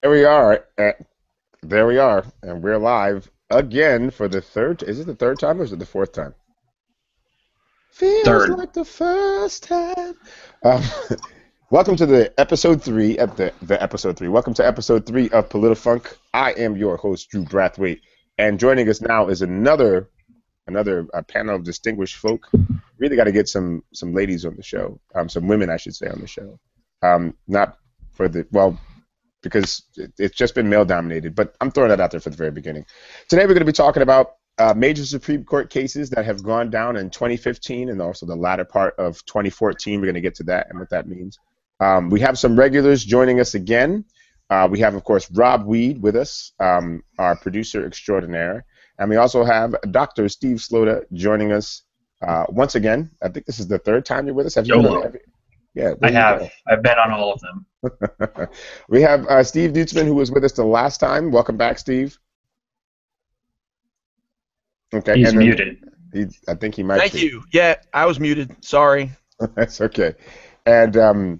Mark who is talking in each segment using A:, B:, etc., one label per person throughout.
A: There we are. There we are, and we're live again for the third. Is it the third time or is it the fourth time? Feels
B: Third.
A: like the first time. Um, welcome to the episode three. The episode three. Welcome to episode three of Politifunk. I am your host, Drew Brathwaite, and joining us now is another panel of distinguished folk. Really got to get some ladies on the show. Some women, I should say, on the show. Not for the because it's just been male dominated, but I'm throwing that out there for the very beginning. Today we're going to be talking about major Supreme Court cases that have gone down in 2015 and also the latter part of 2014. We're going to get to that and what that means. We have some regulars joining us again. We have, of course, Rob Weed with us, our producer extraordinaire. And we also have Dr. Steve Slota joining us once again. I think this is the third time you're with us. Have you been on every? Yeah,
B: I have. I've been on all of them.
A: We have Steve Dutzman, who was with us the last time. Welcome back, Steve. Okay,
B: He's muted.
A: I think he might.
C: Thank you. Yeah, I was muted. Sorry.
A: That's okay. And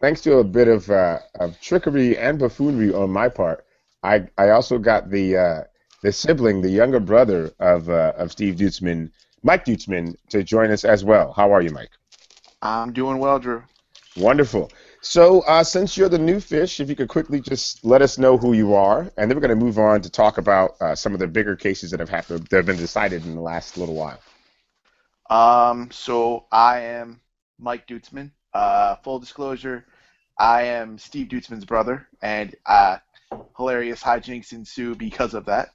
A: thanks to a bit of trickery and buffoonery on my part, I also got the sibling, the younger brother of Steve Dutzman, Mike Dutzman, to join us as well. How are you, Mike?
D: I'm doing well, Drew.
A: Wonderful. So since you're the new fish, if you could quickly just let us know who you are, and then we're going to move on to talk about some of the bigger cases that have been decided in the last little while.
D: So I am Mike Dutzman. Full disclosure, I am Steve Dutzman's brother, and hilarious hijinks ensue because of that.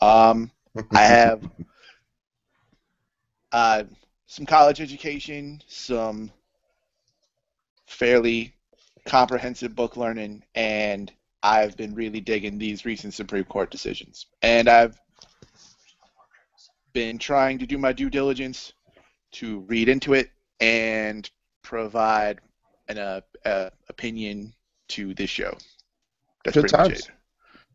D: I have some college education, some fairly comprehensive book learning, and I've been really digging these recent Supreme Court decisions. And I've been trying to do my due diligence to read into it and provide an opinion to this show. That's
A: Good
D: pretty much
A: times.
D: it.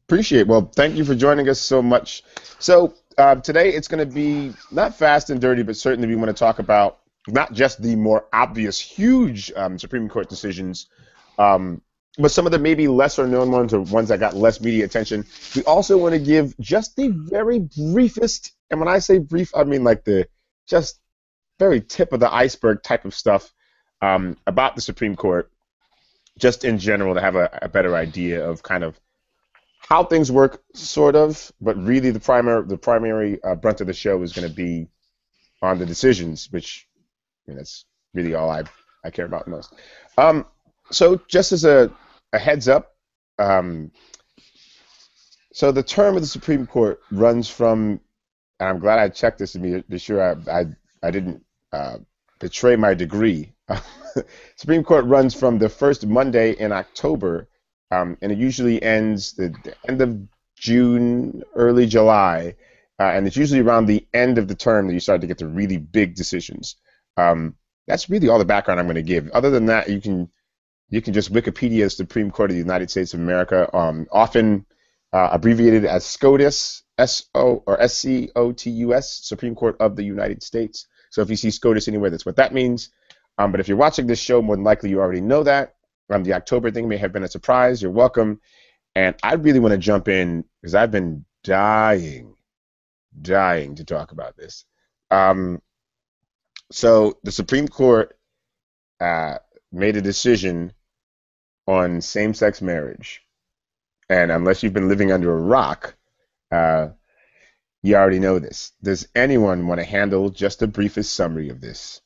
A: Appreciate it. Well, thank you for joining us so much. So today it's going to be not fast and dirty, but certainly we want to talk about not just the more obvious, huge Supreme Court decisions, but some of the maybe lesser known ones or ones that got less media attention. We also want to give just the very briefest, and when I say brief, I mean like the just very tip of the iceberg type of stuff about the Supreme Court, just in general, to have a better idea of kind of how things work, sort of, but really the primary brunt of the show is going to be on the decisions, which that's really all I care about most. So just as a heads up, so the term of the Supreme Court runs from, and I'm glad I checked this to be sure I didn't betray my degree. Supreme Court runs from the first Monday in October, and it usually ends the end of June, early July, and it's usually around the end of the term that you start to get the really big decisions. That's really all the background I'm going to give. Other than that, you can just Wikipedia the Supreme Court of the United States of America, often abbreviated as SCOTUS, SCOTUS, Supreme Court of the United States. So if you see SCOTUS anywhere, that's what that means. But if you're watching this show, more than likely you already know that. The October thing may have been a surprise. You're welcome. And I really want to jump in because I've been dying to talk about this. So the Supreme Court made a decision on same-sex marriage. And unless you've been living under a rock, you already know this. Does anyone want to handle just the briefest summary of this?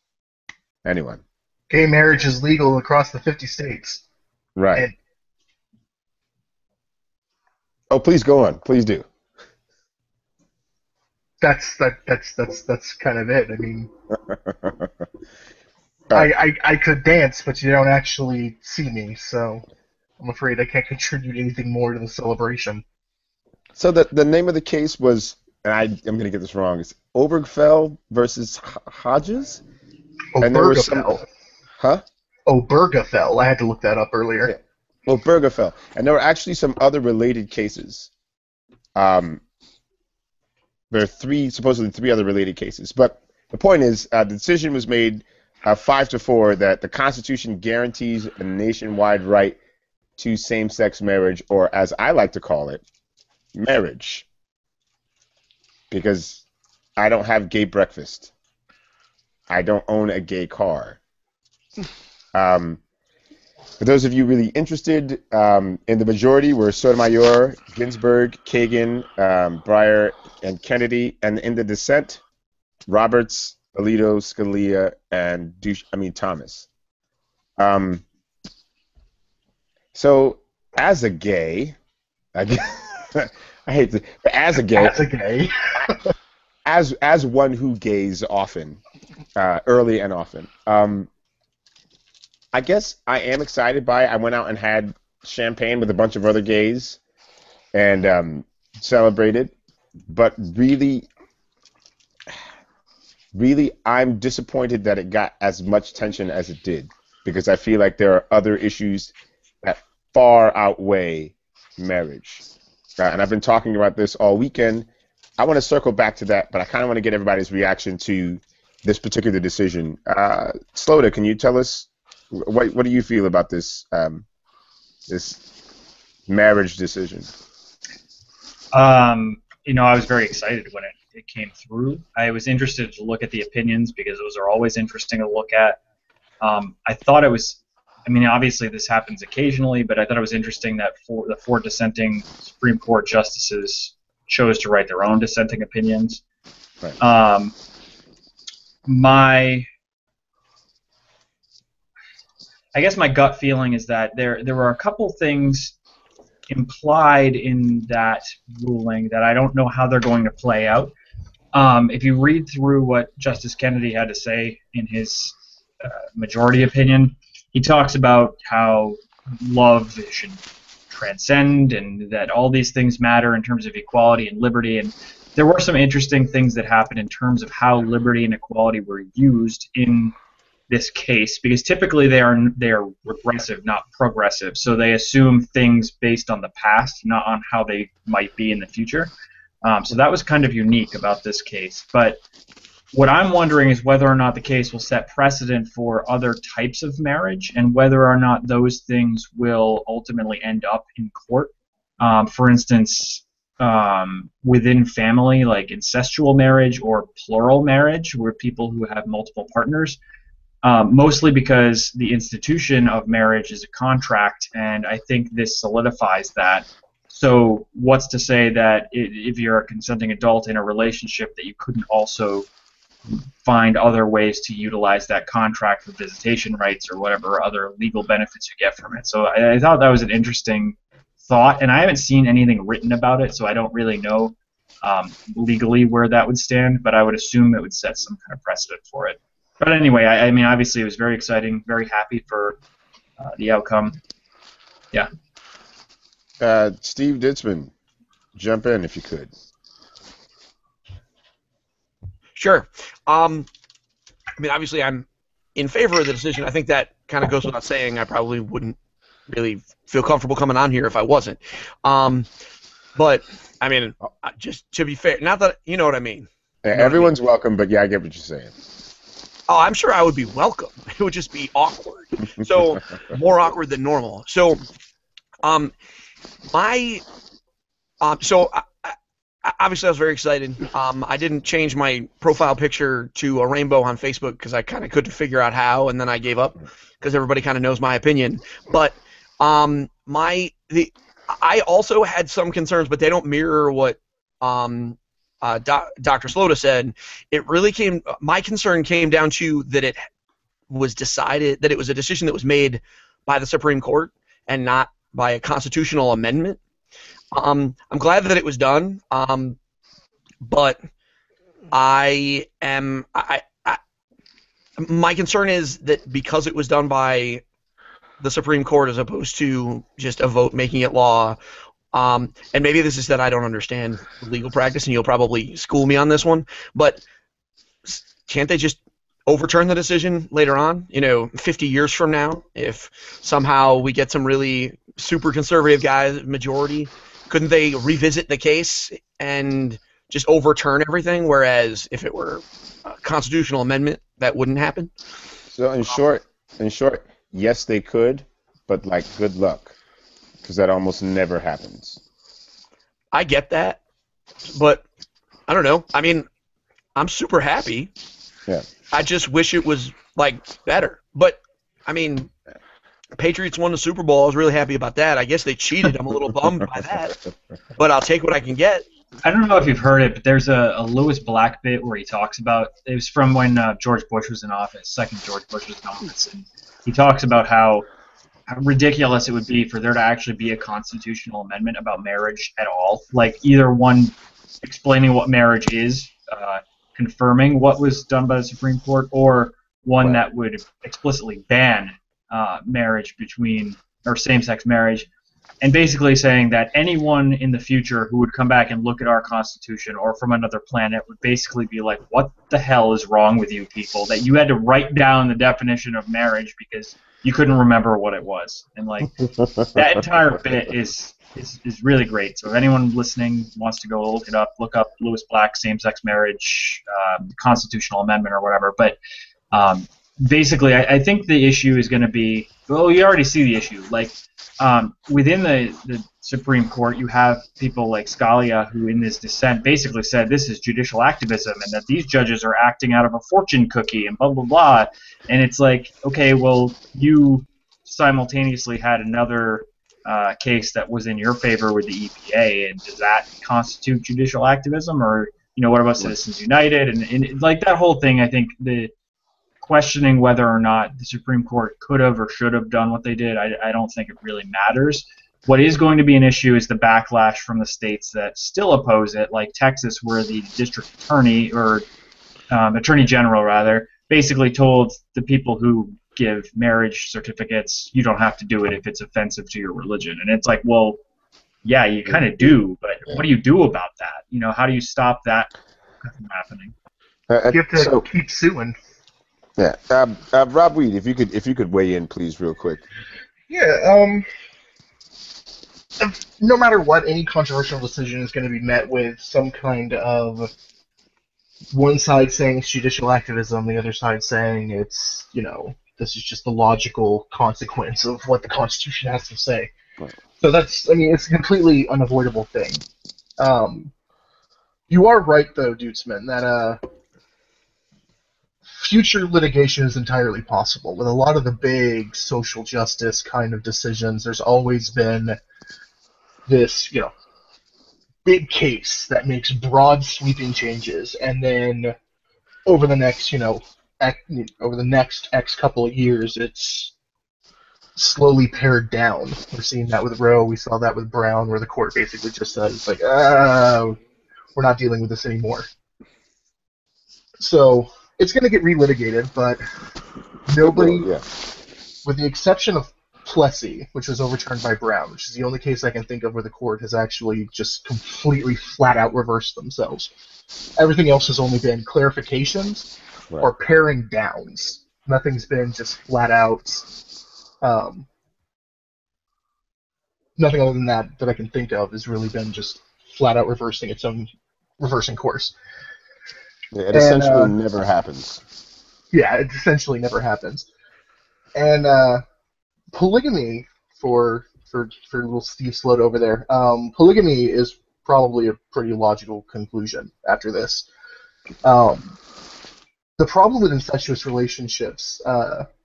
A: Anyone?
E: Gay marriage is legal across the 50 states.
A: Right.
E: And
A: oh, please go on. Please do.
E: that's kind of it. I mean, I could dance, but you don't actually see me, so I'm afraid I can't contribute anything more to the celebration.
A: So the name of the case was, and I'm going to get this wrong, it's Obergefell versus Hodges?
E: Obergefell.
A: Huh?
E: Obergefell. I had to look that up earlier.
A: Yeah. Obergefell. And there were actually some other related cases. There are supposedly three other related cases. But the point is, the decision was made 5-4 that the Constitution guarantees a nationwide right to same-sex marriage, or as I like to call it, marriage. Because I don't have gay breakfast. I don't own a gay car. For those of you really interested, in the majority were Sotomayor, Ginsburg, Kagan, Breyer, and Kennedy, and in the dissent, Roberts, Alito, Scalia, and Thomas. So, as a gay, I hate to, but as a gay, as one who gays often, early and often, I guess I am excited by it. I went out and had champagne with a bunch of other gays and celebrated, but really, I'm disappointed that it got as much tension as it did, because I feel like there are other issues that far outweigh marriage. And I've been talking about this all weekend. I want to circle back to that, but I kind of want to get everybody's reaction to this particular decision. Sloda, can you tell us what do you feel about this this marriage decision?
B: I was very excited when it came through. I was interested to look at the opinions because those are always interesting to look at. I thought it was, obviously this happens occasionally, but I thought it was interesting that the four dissenting Supreme Court justices chose to write their own dissenting opinions.
A: Right.
B: I guess my gut feeling is that there were a couple things implied in that ruling that I don't know how they're going to play out. If you read through what Justice Kennedy had to say in his majority opinion, he talks about how love should transcend and that all these things matter in terms of equality and liberty. And there were some interesting things that happened in terms of how liberty and equality were used in this case, because typically they are regressive, not progressive. So they assume things based on the past, not on how they might be in the future. So that was kind of unique about this case. But what I'm wondering is whether or not the case will set precedent for other types of marriage and whether or not those things will ultimately end up in court. For instance, within family, like incestual marriage or plural marriage, where people who have multiple partners, mostly because the institution of marriage is a contract, and I think this solidifies that. So what's to say that if you're a consenting adult in a relationship that you couldn't also find other ways to utilize that contract for visitation rights or whatever other legal benefits you get from it? So I thought that was an interesting thought, and I haven't seen anything written about it, so I don't really know legally where that would stand, but I would assume it would set some kind of precedent for it. But anyway, obviously it was very exciting, very happy for the outcome. Yeah.
A: Steve Ditzman, jump in if you could.
C: Sure. Obviously I'm in favor of the decision. I think that kind of goes without saying. I probably wouldn't really feel comfortable coming on here if I wasn't. But, just to be fair, not that, you know what I mean.
A: Yeah, everyone's welcome, but yeah, I get what you're saying.
C: Oh, I'm sure I would be welcome. It would just be awkward. So, more awkward than normal. So, obviously I was very excited. I didn't change my profile picture to a rainbow on Facebook because I kind of couldn't figure out how, and then I gave up because everybody kind of knows my opinion. But I also had some concerns, but they don't mirror what Dr. Sloda said. My concern came down to that it was decided that it was a decision that was made by the Supreme Court and not by a constitutional amendment. I'm glad that it was done, but my concern is that because it was done by the Supreme Court as opposed to just a vote making it law, and maybe this is that I don't understand legal practice, and you'll probably school me on this one, but can't they just overturn the decision later on, 50 years from now, if somehow we get some really super conservative guys, majority? Couldn't they revisit the case and just overturn everything, whereas if it were a constitutional amendment, that wouldn't happen?
A: So in short, yes, they could, but good luck. because that almost never happens.
C: I get that, but I don't know. I mean, I'm super happy.
A: Yeah.
C: I just wish it was like better. But I mean, Patriots won the Super Bowl. I was really happy about that. I guess they cheated. I'm a little bummed by that, but I'll take what I can get.
B: I don't know if you've heard it, but there's a Lewis Black bit where he talks about, it was from when George Bush was in office, second George Bush was in office, and he talks about how ridiculous it would be for there to actually be a constitutional amendment about marriage at all. Like either one explaining what marriage is, confirming what was done by the Supreme Court, or one that would explicitly ban marriage between, or same-sex marriage, and basically saying that anyone in the future who would come back and look at our Constitution or from another planet would basically be like, what the hell is wrong with you people, that you had to write down the definition of marriage because you couldn't remember what it was. And like that entire bit is really great. So if anyone listening wants to go look it up, look up Lewis Black same-sex marriage constitutional amendment or whatever. But basically, I think the issue is going to be, well, you already see the issue. Like within the Supreme Court, you have people like Scalia, who in this dissent basically said this is judicial activism and that these judges are acting out of a fortune cookie and blah, blah, blah. And it's like, okay, well, you simultaneously had another case that was in your favor with the EPA, and does that constitute judicial activism? Or, you know, what about Citizens United? And like that whole thing, I think the questioning whether or not the Supreme Court could have or should have done what they did, I don't think it really matters. What is going to be an issue is the backlash from the states that still oppose it, like Texas, where the district attorney, or attorney general rather, basically told the people who give marriage certificates, you don't have to do it if it's offensive to your religion. And it's like, well, yeah, you kind of do, but what do you do about that? You know, how do you stop that from happening?
E: You have to keep suing.
A: Yeah, Rob Weed, if you could weigh in, please, real quick.
E: Yeah, no matter what, any controversial decision is going to be met with some kind of one side saying it's judicial activism, the other side saying it's, you know, this is just the logical consequence of what the Constitution has to say.
A: Right.
E: So that's, I mean, it's a completely unavoidable thing. You are right, though, Dutzman, that future litigation is entirely possible. With a lot of the big social justice kind of decisions, there's always been this, you know, big case that makes broad sweeping changes, and then over the next, over the next X couple of years, it's slowly pared down. We're seeing that with Roe. We saw that with Brown, where the court basically just said, it's like, we're not dealing with this anymore. So it's going to get relitigated, but nobody, with the exception of Plessy, which was overturned by Brown, which is the only case I can think of where the court has actually just completely flat out reversed themselves. Everything else has only been clarifications or paring downs. Nothing's been just flat out, nothing other than that I can think of has really been just flat out reversing course.
A: Yeah, it essentially never happens.
E: Yeah, it essentially never happens. And polygamy, for little Steve Sloat over there, polygamy is probably a pretty logical conclusion after this. The problem with incestuous relationships, kind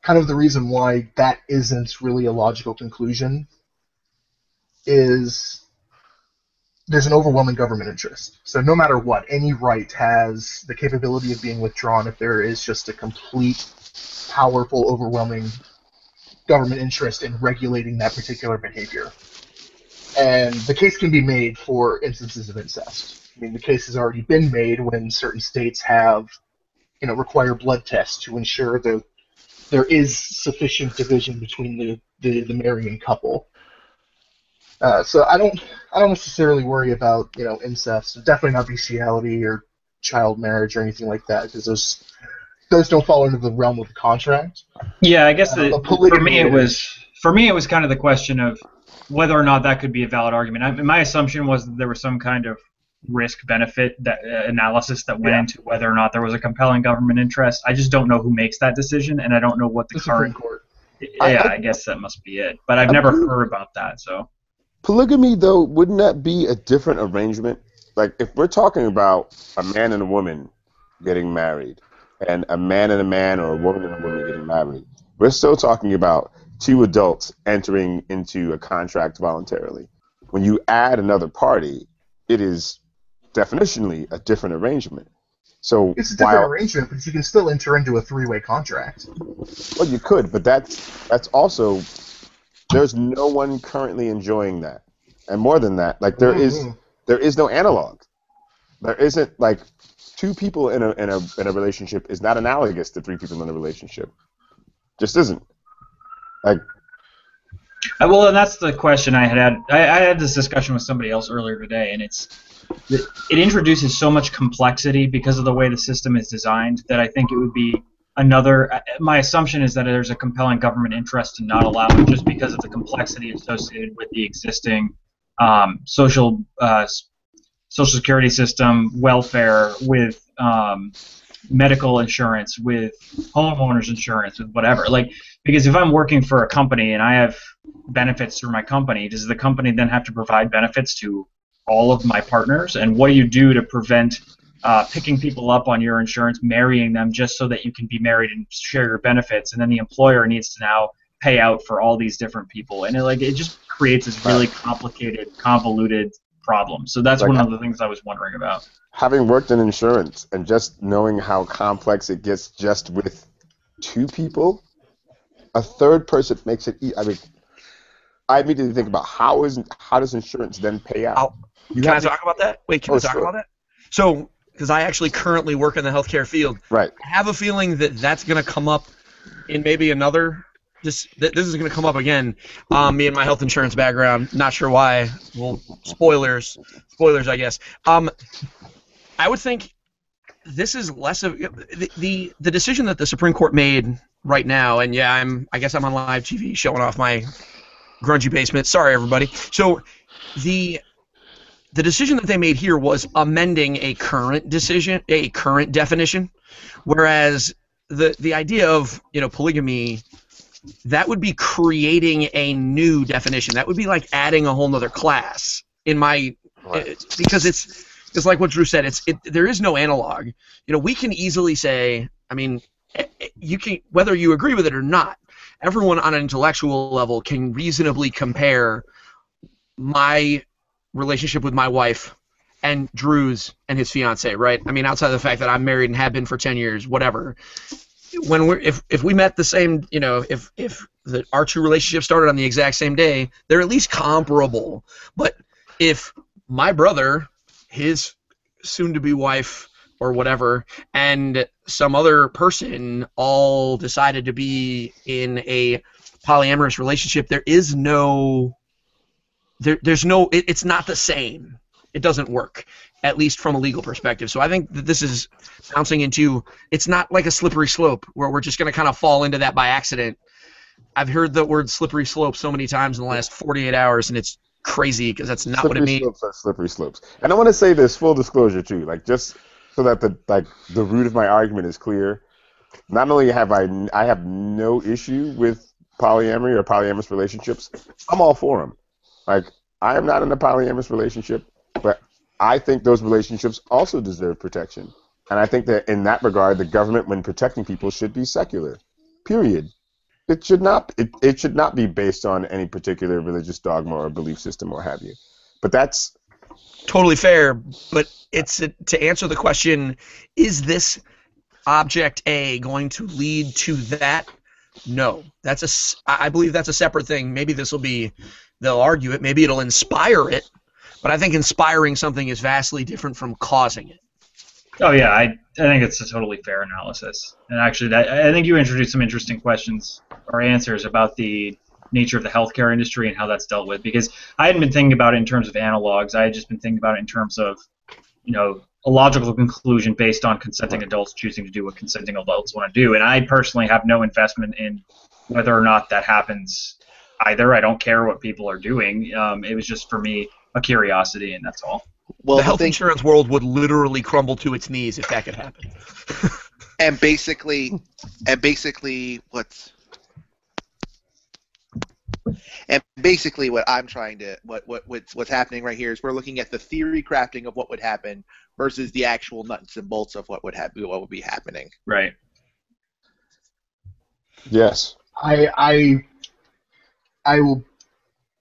E: of the reason why that isn't really a logical conclusion, is there's an overwhelming government interest. So no matter what, any right has the capability of being withdrawn if there is just a complete, powerful, overwhelming government interest in regulating that particular behavior. And the case can be made for instances of incest. I mean, the case has already been made when certain states have, require blood tests to ensure that there is sufficient division between the marrying couple. So I don't necessarily worry about, incest. Definitely not bestiality or child marriage or anything like that, because those don't fall into the realm of the contract.
B: Yeah, I guess for me it was kind of the question of whether or not that could be a valid argument. My assumption was that there was some kind of risk-benefit analysis that went into whether or not there was a compelling government interest. I just don't know who makes that decision, and I don't know what the current
E: Supreme Court.
B: I guess that must be it. But I've never heard about that. So
A: polygamy, though, wouldn't that be a different arrangement? Like, if we're talking about a man and a woman getting married, and a man and a man or a woman and a woman getting married, we're still talking about two adults entering into a contract voluntarily. When you add another party, it is definitionally a different arrangement. So
E: it's a different arrangement, but you can still enter into a three-way contract.
A: Well, you could, but that's also, there's no one currently enjoying that. And more than that, like there is no analog. There isn't, like, two people in a relationship is not analogous to three people in a relationship. Just isn't. Like,
B: well, and that's the question I had. I had this discussion with somebody else earlier today, and it introduces so much complexity because of the way the system is designed that I think it would be another. My assumption is that there's a compelling government interest to not allow it just because of the complexity associated with the existing social security system, welfare, with medical insurance, with homeowners insurance, with whatever. Like, because if I'm working for a company and I have benefits through my company, does the company then have to provide benefits to all of my partners? And what do you do to prevent picking people up on your insurance, marrying them just so that you can be married and share your benefits, and then the employer needs to now pay out for all these different people, and it just creates this really complicated, convoluted problem. So that's one of the things I was wondering about.
A: Having worked in insurance and just knowing how complex it gets just with two people, a third person makes it. I mean, I immediately think about how does insurance then pay out?
C: Can I talk about that? Wait, can I talk about that? So, because I actually currently work in the healthcare field,
A: right? I
C: have a feeling that that's going to come up in maybe another. This is going to come up again. Me and my health insurance background. Not sure why. Well, spoilers, I guess. I would think this is less of the decision that the Supreme Court made right now. And yeah, I guess I'm on live TV showing off my grungy basement. Sorry, everybody. So the decision that they made here was amending a current definition, whereas the idea of polygamy, that would be creating a new definition. That would be like adding a whole nother class in my because it's like what Drew said. There is no analog. We can easily say, I mean, you can, whether you agree with it or not, everyone on an intellectual level can reasonably compare my relationship with my wife and Drew's and his fiance, right? I mean, outside of the fact that I'm married and have been for 10 years, whatever. When if we met the same, if our two relationships started on the exact same day, they're at least comparable. But if my brother, his soon-to-be wife or whatever, and some other person all decided to be in a polyamorous relationship, there's no, it's not the same. It doesn't work, at least from a legal perspective. So I think that this is bouncing into, it's not like a slippery slope where we're just going to kind of fall into that by accident. I've heard the word slippery slope so many times in the last 48 hours, and it's crazy because that's not what it means.
A: Slippery slopes are slippery slopes. And I want to say this, full disclosure too, like just so that the root of my argument is clear. Not only have I have no issue with polyamory or polyamorous relationships, I'm all for them. Like, I am not in a polyamorous relationship, but I think those relationships also deserve protection. And I think that in that regard, the government, when protecting people, should be secular. Period. It should not be based on any particular religious dogma or belief system or have you. But that's
C: totally fair. But to answer the question, is this object A going to lead to that? No. I believe that's a separate thing. Maybe they'll argue it. Maybe it'll inspire it. But I think inspiring something is vastly different from causing it.
B: Oh yeah, I think it's a totally fair analysis. And actually, I think you introduced some interesting questions or answers about the nature of the healthcare industry and how that's dealt with. Because I hadn't been thinking about it in terms of analogs. I had just been thinking about it in terms of, a logical conclusion based on consenting adults choosing to do what consenting adults want to do. And I personally have no investment in whether or not that happens either. I don't care what people are doing. It was just, for me, a curiosity, and that's all.
C: Well, the health insurance world would literally crumble to its knees if that could happen.
D: and basically, And basically, what I'm trying to what's happening right here is we're looking at the theory crafting of what would happen versus the actual nuts and bolts of what would happen, what would be happening.
B: Right.
A: Yes.
E: I will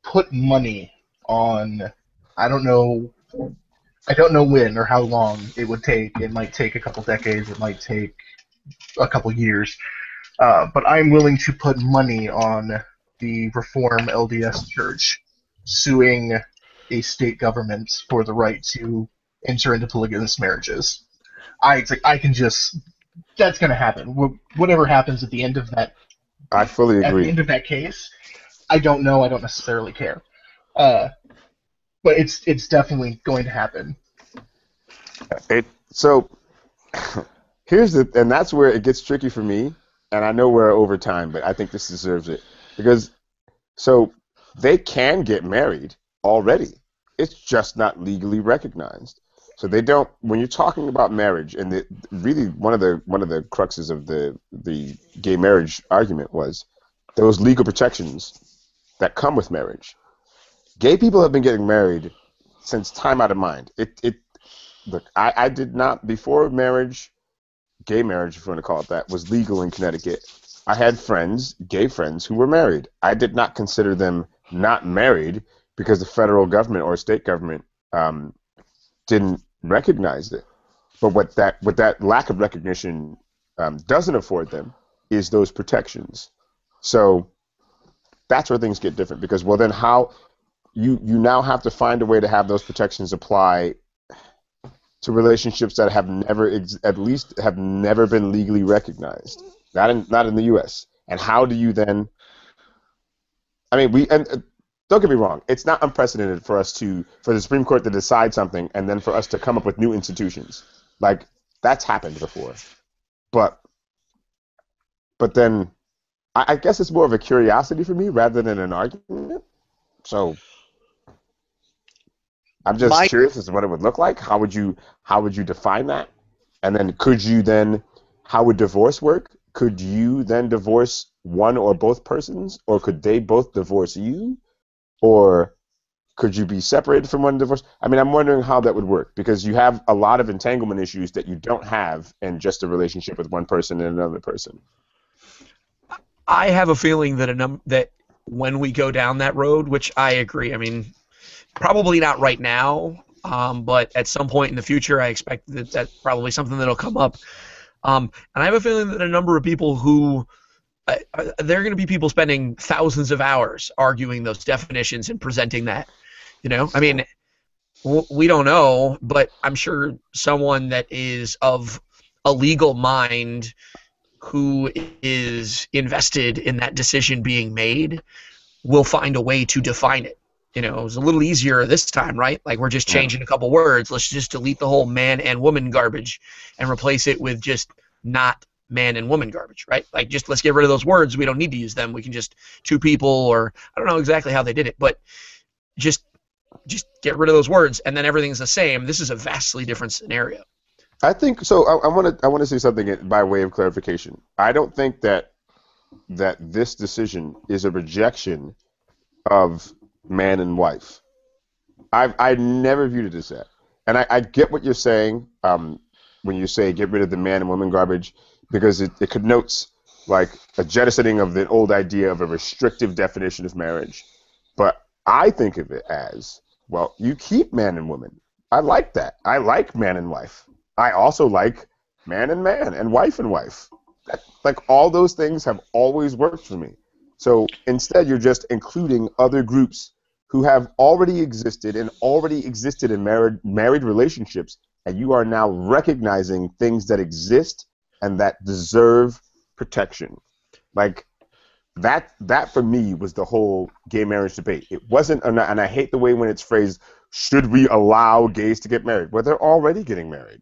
E: put money on. I don't know when or how long it would take. It might take a couple decades. It might take a couple years. But I'm willing to put money on the Reform LDS Church suing a state government for the right to enter into polygamous marriages. I can just. That's going to happen. Whatever happens at the end of that.
A: I fully
E: At the
A: agree.
E: end of that case, I don't know. I don't necessarily care. But it's definitely going to happen.
A: So and that's where it gets tricky for me, and I know we're over time, but I think this deserves it. Because, so, they can get married already. It's just not legally recognized. So they don't, when you're talking about marriage, and really one of the cruxes of the gay marriage argument was those legal protections that come with marriage. Gay people have been getting married since time out of mind. Look, I did not, before marriage, gay marriage, if you want to call it that, was legal in Connecticut. I had friends, gay friends, who were married. I did not consider them not married because the federal government or state government didn't recognize it. But what that lack of recognition doesn't afford them is those protections. So that's where things get different, because, well, then how you now have to find a way to have those protections apply to relationships that have never been legally recognized, not in the U.S. And how do you then? I mean, don't get me wrong, it's not unprecedented for the Supreme Court to decide something and then for us to come up with new institutions. Like, that's happened before, but then I guess it's more of a curiosity for me rather than an argument. So I'm just curious as to what it would look like. How would you define that? And then how would divorce work? Could you then divorce one or both persons, or could they both divorce you? Or could you be separated from one divorce? I mean, I'm wondering how that would work, because you have a lot of entanglement issues that you don't have in just a relationship with one person and another person.
C: I have a feeling that when we go down that road, which I agree, I mean, probably not right now, but at some point in the future, I expect that's probably something that'll come up. And I have a feeling that a number of people who there are going to be people spending thousands of hours arguing those definitions and presenting that. I mean, we don't know, but I'm sure someone that is of a legal mind who is invested in that decision being made will find a way to define it. It was a little easier this time, right? Like, we're just changing a couple words. Let's just delete the whole man and woman garbage and replace it with just not man and woman garbage, right? Like, just let's get rid of those words. We don't need to use them. We can just two people, or I don't know exactly how they did it, but just get rid of those words, and then everything's the same. This is a vastly different scenario.
A: I think so. I want to say something by way of clarification. I don't think that this decision is a rejection of man and wife. I never viewed it as that. And I get what you're saying when you say get rid of the man and woman garbage, because it connotes like a jettisoning of the old idea of a restrictive definition of marriage. But I think of it as, well, you keep man and woman. I like that. I like man and wife. I also like man and wife and wife. Like, all those things have always worked for me. So instead, you're just including other groups who have already existed in married relationships, and you are now recognizing things that exist and that deserve protection. Like, that for me was the whole gay marriage debate. It wasn't, and I hate the way when it's phrased, should we allow gays to get married? Well, they're already getting married.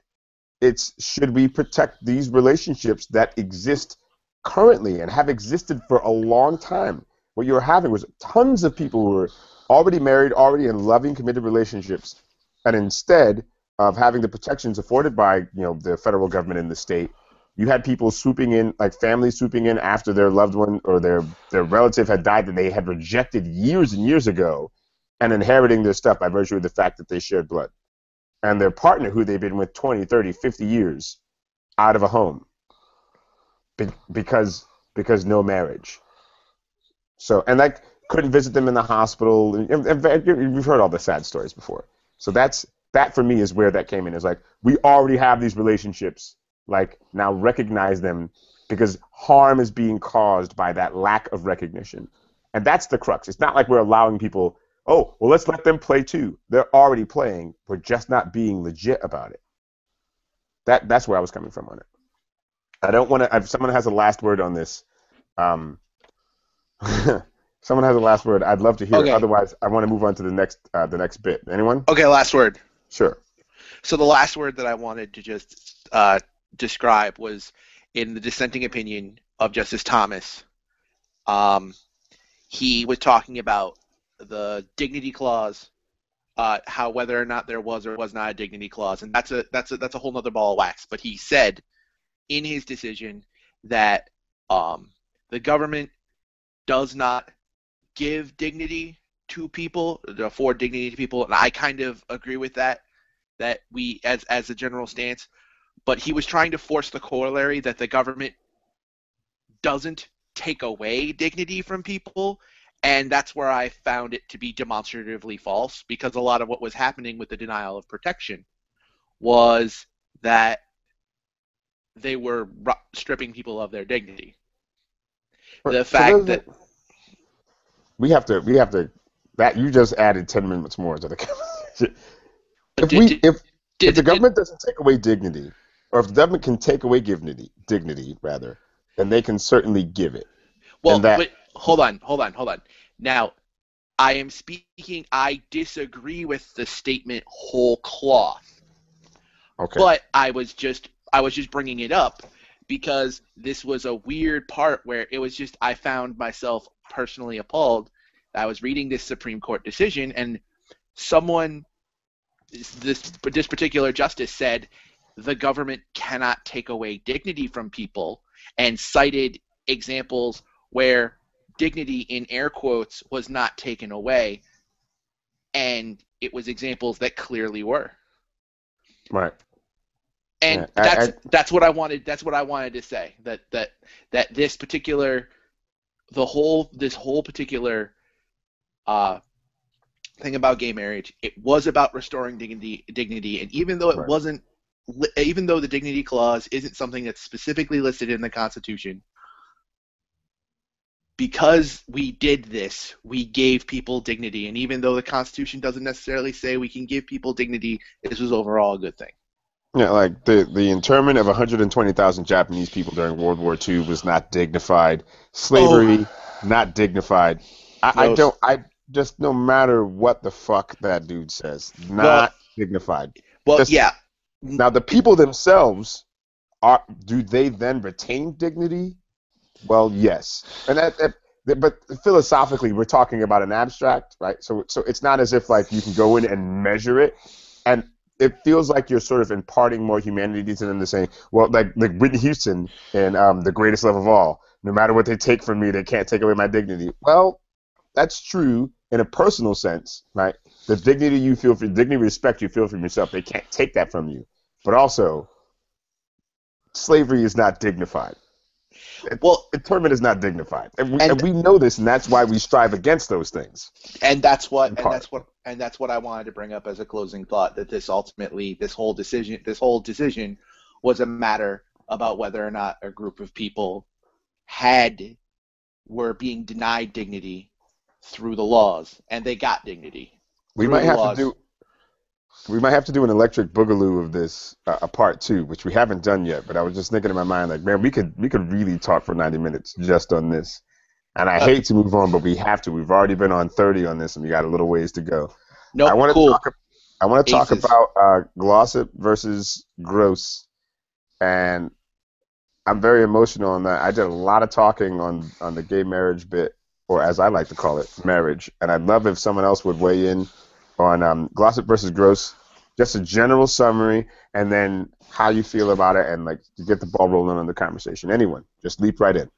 A: It's, should we protect these relationships that exist currently and have existed for a long time? What you were having was tons of people who were already married, already in loving, committed relationships, and instead of having the protections afforded by the federal government and the state, You had people swooping in, like families swooping in after their loved one or their relative had died that they had rejected years and years ago, and inheriting their stuff by virtue of the fact that they shared blood. And their partner, who they've been with 20, 30, 50 years, out of a home because no marriage. So, and like, couldn't visit them in the hospital. And you've heard all the sad stories before. So that for me is where that came in. Is like, we already have these relationships. Like, now recognize them, because harm is being caused by that lack of recognition. And that's the crux. It's not like we're allowing people, oh, well, let's let them play too. They're already playing. We're just not being legit about it. That's where I was coming from on it. I don't want to, if someone has a last word on this, someone has a last word, I'd love to hear it. Otherwise, I want to move on to the next bit. Anyone?
D: Okay, last word.
A: Sure.
D: So the last word that I wanted to just describe was in the dissenting opinion of Justice Thomas. He was talking about the dignity clause, how whether or not there was or was not a dignity clause, and that's a whole nother ball of wax. But he said in his decision that the government does not give dignity to people, afford dignity to people, and I kind of agree with that we, as a general stance, but he was trying to force the corollary that the government doesn't take away dignity from people, and that's where I found it to be demonstratively false, because a lot of what was happening with the denial of protection was that they were stripping people of their dignity. The fact that
A: we have to that you just added 10 minutes more to the conversation. If the government doesn't take away dignity, or if the government can take away dignity rather, then they can certainly give it.
D: Well, but hold on. Now, I disagree with the statement whole cloth.
A: Okay.
D: But I was just bringing it up because this was a weird part where it was just, I found myself personally appalled. I was reading this Supreme Court decision, and this particular justice said the government cannot take away dignity from people, and cited examples where dignity, in air quotes, was not taken away, and it was examples that clearly were.
A: Right.
D: And that's what I wanted. That's what I wanted to say. That this particular, this whole particular thing about gay marriage, it was about restoring dignity, and even though it wasn't, even though the dignity clause isn't something that's specifically listed in the Constitution, because we did this, we gave people dignity, and even though the Constitution doesn't necessarily say we can give people dignity, this was overall a good thing.
A: Yeah, like the internment of 120,000 Japanese people during World War II was not dignified. Slavery, not dignified. I just, no matter what the fuck that dude says, not dignified.
D: Well,
A: yeah. Now, the people themselves, do they then retain dignity? Well, yes. And but philosophically, we're talking about an abstract, right? So it's not as if, like, you can go in and measure it, and it feels like you're sort of imparting more humanity to them, to saying, well, like Whitney Houston in The Greatest Love of All, no matter what they take from me, they can't take away my dignity. Well, that's true in a personal sense, right? The dignity you feel, respect you feel from yourself, they can't take that from you. But also, slavery is not dignified. Internment is not dignified, and we know this, and that's why we strive against those things.
D: And that's what I wanted to bring up as a closing thought. That this whole decision was a matter about whether or not a group of people were being denied dignity through the laws, and they got dignity.
A: We might have to do an electric boogaloo of this, a part 2, which we haven't done yet. But I was just thinking in my mind, like, man, we could really talk for 90 minutes just on this. And I hate to move on, but we have to. We've already been on 30 on this, and we got a little ways to go.
D: Nope,
A: I want to talk about Glossip versus Gross, and I'm very emotional on that. I did a lot of talking on the gay marriage bit, or as I like to call it, marriage. And I'd love if someone else would weigh in on Glossip versus Gross. just a general summary, and then how you feel about it, and like to get the ball rolling on the conversation. Anyone, just leap right in.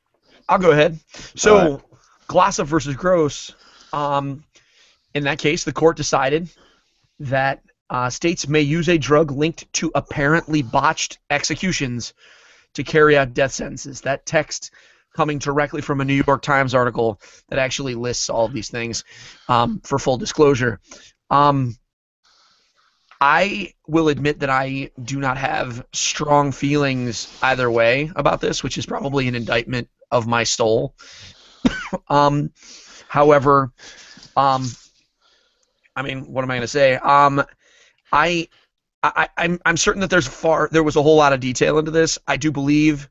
C: I'll go ahead. So,
A: All right.
C: Glossop versus Gross. In that case, the court decided that states may use a drug linked to apparently botched executions to carry out death sentences. That text coming directly from a New York Times article that actually lists all of these things for full disclosure. I will admit that I do not have strong feelings either way about this, which is probably an indictment of my soul. However, I mean, what am I going to say? I'm certain that there was a whole lot of detail into this. I do believe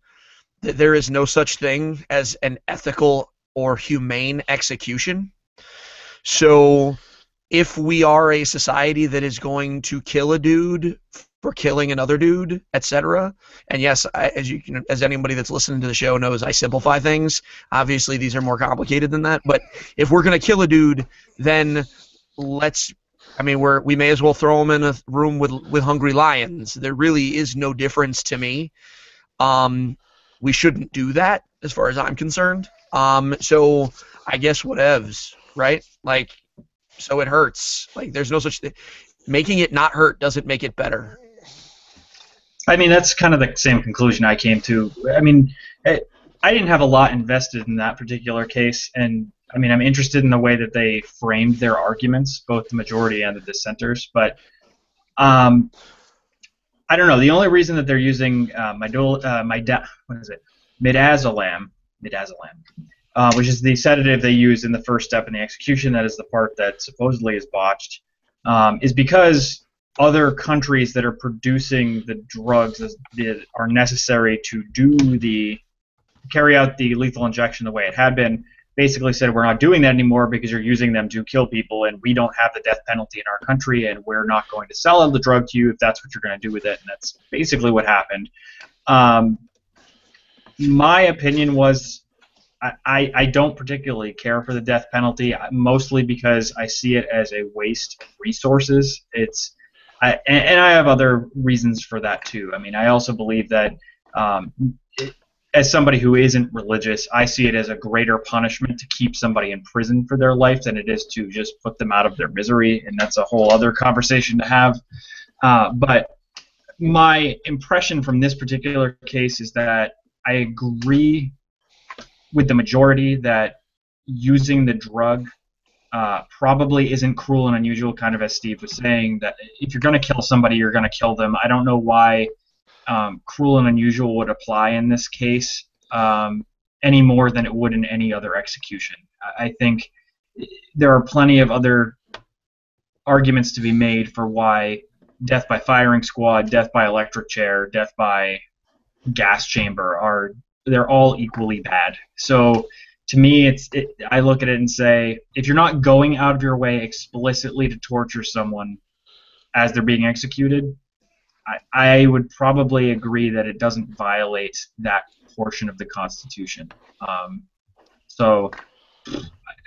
C: that there is no such thing as an ethical or humane execution. So if we are a society that is going to kill a dude for killing another dude, etc., and yes, as anybody that's listening to the show knows, I simplify things. Obviously, these are more complicated than that. But if we're going to kill a dude, then we may as well throw him in a room with hungry lions. There really is no difference to me. We shouldn't do that, as far as I'm concerned. So I guess whatevs, right? Like, so it hurts. Like, there's no such thing. Making it not hurt doesn't make it better.
B: I mean, that's kind of the same conclusion I came to. I mean, I didn't have a lot invested in that particular case, and I mean, I'm interested in the way that they framed their arguments, both the majority and the dissenters. But I don't know. The only reason that they're using midazolam, which is the sedative they use in the first step in the execution, that is the part that supposedly is botched, is because other countries that are producing the drugs that are necessary to carry out the lethal injection the way it had been, basically said, we're not doing that anymore because you're using them to kill people, and we don't have the death penalty in our country, and we're not going to sell the drug to you if that's what you're going to do with it. And that's basically what happened. My opinion was I don't particularly care for the death penalty, mostly because I see it as a waste of resources. And I have other reasons for that too. I mean, I also believe that as somebody who isn't religious, I see it as a greater punishment to keep somebody in prison for their life than it is to just put them out of their misery, and that's a whole other conversation to have. But my impression from this particular case is that I agree with the majority that using the drug probably isn't cruel and unusual, kind of as Steve was saying, that if you're going to kill somebody, you're going to kill them. I don't know why cruel and unusual would apply in this case any more than it would in any other execution. I think there are plenty of other arguments to be made for why death by firing squad, death by electric chair, death by gas chamber they're all equally bad. So to me, I look at it and say, if you're not going out of your way explicitly to torture someone as they're being executed, I would probably agree that it doesn't violate that portion of the Constitution. So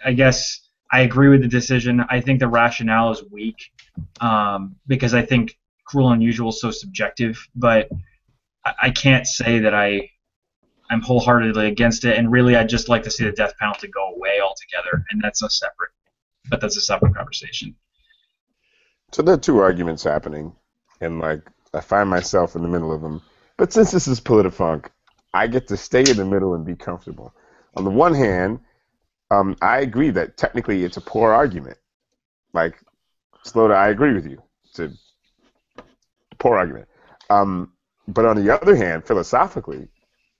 B: I guess I agree with the decision. I think the rationale is weak because I think cruel and unusual is so subjective, but I can't say that I'm wholeheartedly against it, and really I'd just like to see the death penalty go away altogether, and that's a separate conversation.
A: So there are two arguments happening, and like I find myself in the middle of them. But since this is Politifunk, I get to stay in the middle and be comfortable. On the one hand, I agree that technically it's a poor argument. Like, Slota, I agree with you. It's a poor argument. But on the other hand, philosophically,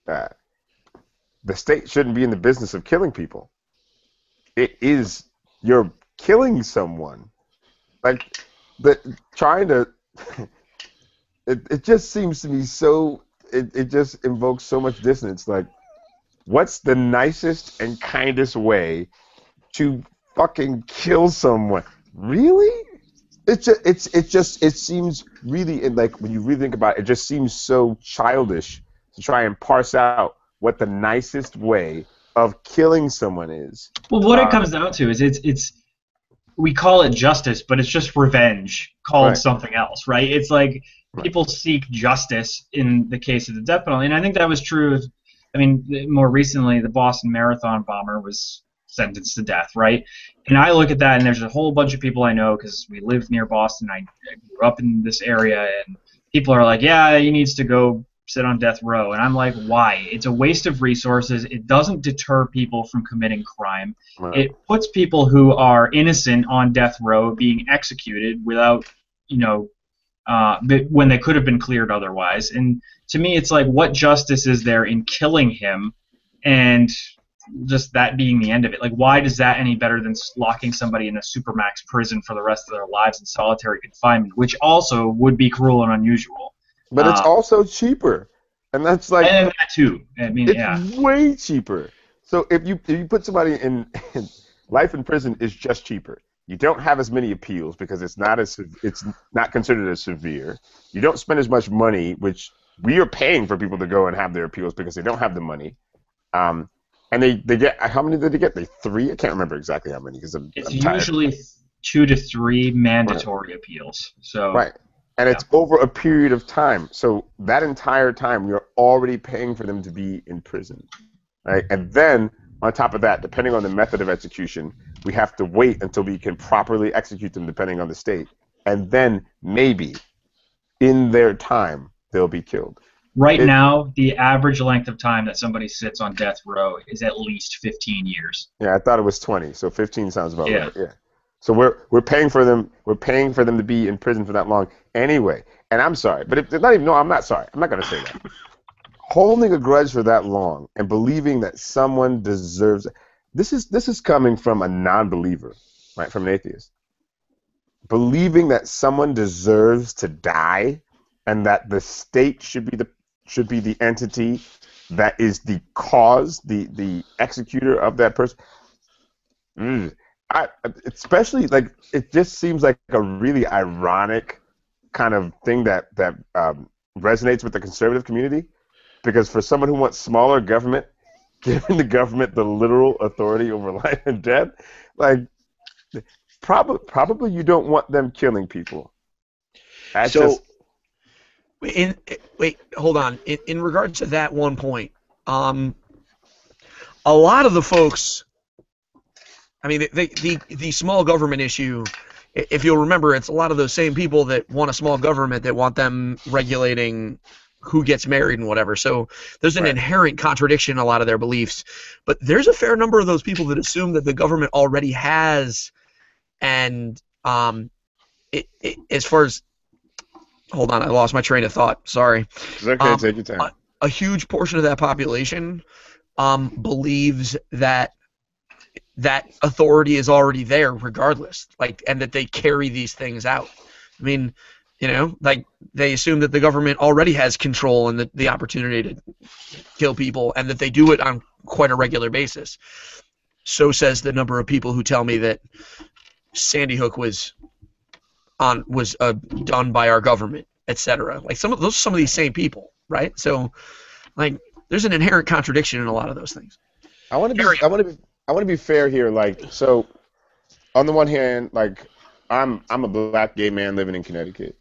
A: the state shouldn't be in the business of killing people. You're killing someone. Like, it just seems to me so, it just invokes so much dissonance. Like, what's the nicest and kindest way to fucking kill someone? Really? It seems really, like, when you really think about it, it just seems so childish to try and parse out what the nicest way of killing someone is.
B: Well, what it comes down to is we call it justice, but it's just revenge called
A: Right.
B: something else, right? It's like people seek justice in the case of the death penalty, and I think that was true. I mean, more recently, the Boston Marathon bomber was sentenced to death, right? And I look at that, and there's a whole bunch of people I know because we live near Boston. I grew up in this area, and people are like, "Yeah, he needs to go sit on death row," and I'm like, "Why? It's a waste of resources. It doesn't deter people from committing crime.
A: Right.
B: It puts people who are innocent on death row being executed without, when they could have been cleared otherwise." And to me, it's like, what justice is there in killing him and just that being the end of it? Like, why does that any better than locking somebody in a supermax prison for the rest of their lives in solitary confinement, which also would be cruel and unusual?
A: But it's also cheaper, and that's like
B: And that too. I mean,
A: it's
B: yeah.
A: way cheaper. So if you put somebody in life in prison is just cheaper. You don't have as many appeals because it's not considered as severe. You don't spend as much money, which we are paying for people to go and have their appeals because they don't have the money. And they get, how many did they get? 3? I can't remember exactly how many because
B: It's
A: I'm tired.
B: usually 2 to 3 mandatory appeals. So
A: Right. And it's over a period of time. So that entire time, you're already paying for them to be in prison. Right? And then, on top of that, depending on the method of execution, we have to wait until we can properly execute them depending on the state. And then, maybe, in their time, they'll be killed.
B: Right now, the average length of time that somebody sits on death row is at least 15 years.
A: Yeah, I thought it was 20, so 15 sounds about
B: Yeah.
A: right. Yeah. So we're paying for them. We're paying for them to be in prison for that long anyway. And I'm sorry, but if they're not even. No, I'm not sorry. I'm not going to say that. Holding a grudge for that long and believing that someone deserves. This is coming from a non-believer, right? From an atheist. Believing that someone deserves to die, and that the state should be the entity that is the cause, the executor of that person. Especially like it just seems like a really ironic kind of thing that resonates with the conservative community, because for someone who wants smaller government, giving the government the literal authority over life and death, like probably you don't want them killing people.
C: Wait, hold on. In regards to that one point, a lot of the folks, I mean, the small government issue, if you'll remember, it's a lot of those same people that want a small government that want them regulating who gets married and whatever. So there's an inherent contradiction in a lot of their beliefs. But there's a fair number of those people that assume that the government already has, and as far as, hold on, I lost my train of thought. Sorry.
A: It's okay, take your time.
C: A huge portion of that population believes that authority is already there regardless, and that they carry these things out. I mean, like they assume that the government already has control and the opportunity to kill people, and that they do it on quite a regular basis. So says the number of people who tell me that Sandy Hook was done by our government, etc. Like those are some of these same people, right? So, like, there's an inherent contradiction in a lot of those things.
A: I want to be fair here. Like, so on the one hand, like I'm a black gay man living in Connecticut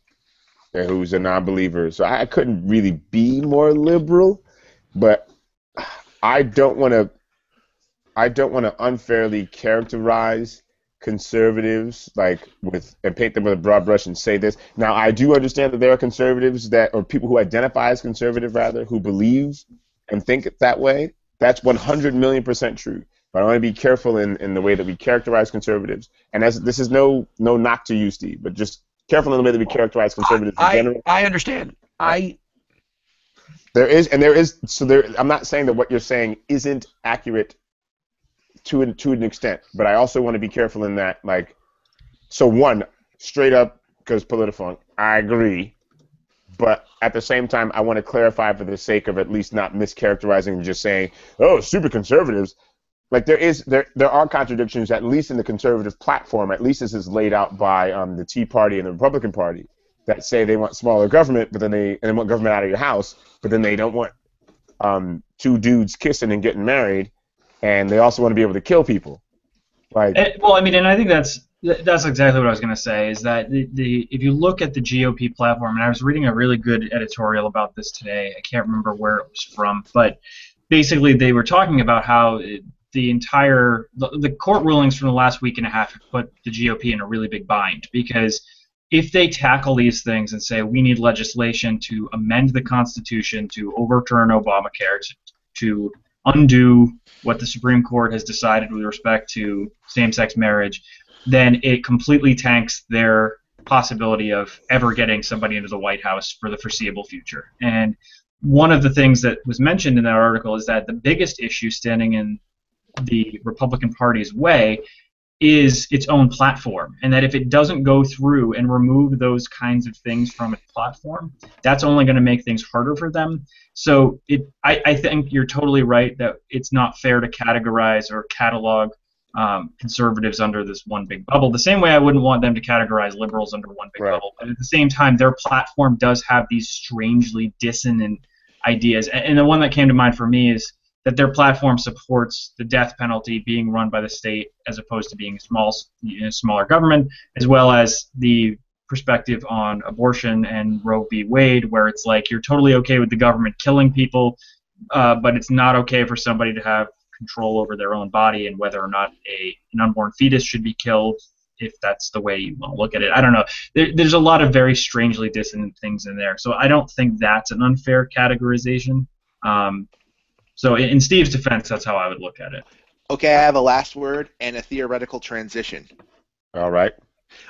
A: who's a non-believer, so I couldn't really be more liberal, but I don't want to unfairly characterize conservatives and paint them with a broad brush and say this. Now, I do understand that there are conservatives or people who identify as conservative rather, who believe and think it that way. That's 100,000,000% true. But I want to be careful in the way that we characterize conservatives. And this is no knock to you, Steve, but just careful in the way that we characterize conservatives in general.
C: I understand. I'm
A: not saying that what you're saying isn't accurate to an extent, but I also want to be careful in that, so one, straight up, because Politifunk, I agree, but at the same time, I want to clarify for the sake of at least not mischaracterizing and just saying, oh, super conservatives. Like there are contradictions, at least in the conservative platform, at least this is laid out by the Tea Party and the Republican Party, that say they want smaller government, but then they want government out of your house, but then they don't want two dudes kissing and getting married, and they also want to be able to kill people.
B: Well, I mean, and I think that's That's exactly what I was going to say. Is that if you look at the GOP platform, and I was reading a really good editorial about this today. I can't remember where it was from, but basically they were talking about how the court rulings from the last week and a half have put the GOP in a really big bind, because if they tackle these things and say we need legislation to amend the Constitution to overturn Obamacare, to undo what the Supreme Court has decided with respect to same-sex marriage, then it completely tanks their possibility of ever getting somebody into the White House for the foreseeable future. And one of the things that was mentioned in that article is that the biggest issue standing in the Republican Party's way is its own platform, and that if it doesn't go through and remove those kinds of things from its platform, that's only going to make things harder for them. So I think you're totally right that it's not fair to categorize or catalog conservatives under this one big bubble, the same way I wouldn't want them to categorize liberals under one big bubble. But at the same time, their platform does have these strangely dissonant ideas. And the one that came to mind for me is that their platform supports the death penalty being run by the state as opposed to being a smaller government, as well as the perspective on abortion and Roe v. Wade, where it's like you're totally okay with the government killing people, but it's not okay for somebody to have control over their own body and whether or not an unborn fetus should be killed, if that's the way you want to look at it. I don't know. There's a lot of very strangely dissonant things in there, so I don't think that's an unfair categorization. So in Steve's defense, that's how I would look at it.
D: Okay, I have a last word and a theoretical transition.
A: All right.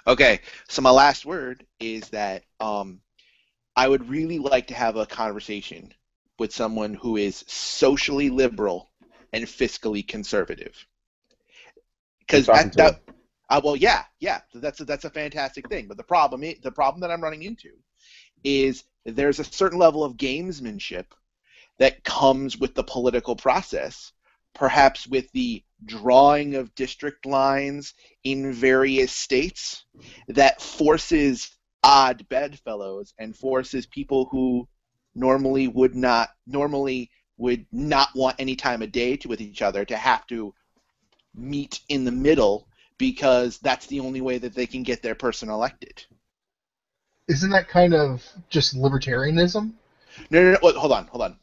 D: Okay, so my last word is that I would really like to have a conversation with someone who is socially liberal and fiscally conservative. Because well, yeah, that's a fantastic thing. But the problem that I'm running into is there's a certain level of gamesmanship that comes with the political process, perhaps with the drawing of district lines in various states, that forces odd bedfellows and forces people who normally would not want any time of day with each other to have to meet in the middle, because that's the only way that they can get their person elected.
E: Isn't that kind of just libertarianism?
D: No, hold on.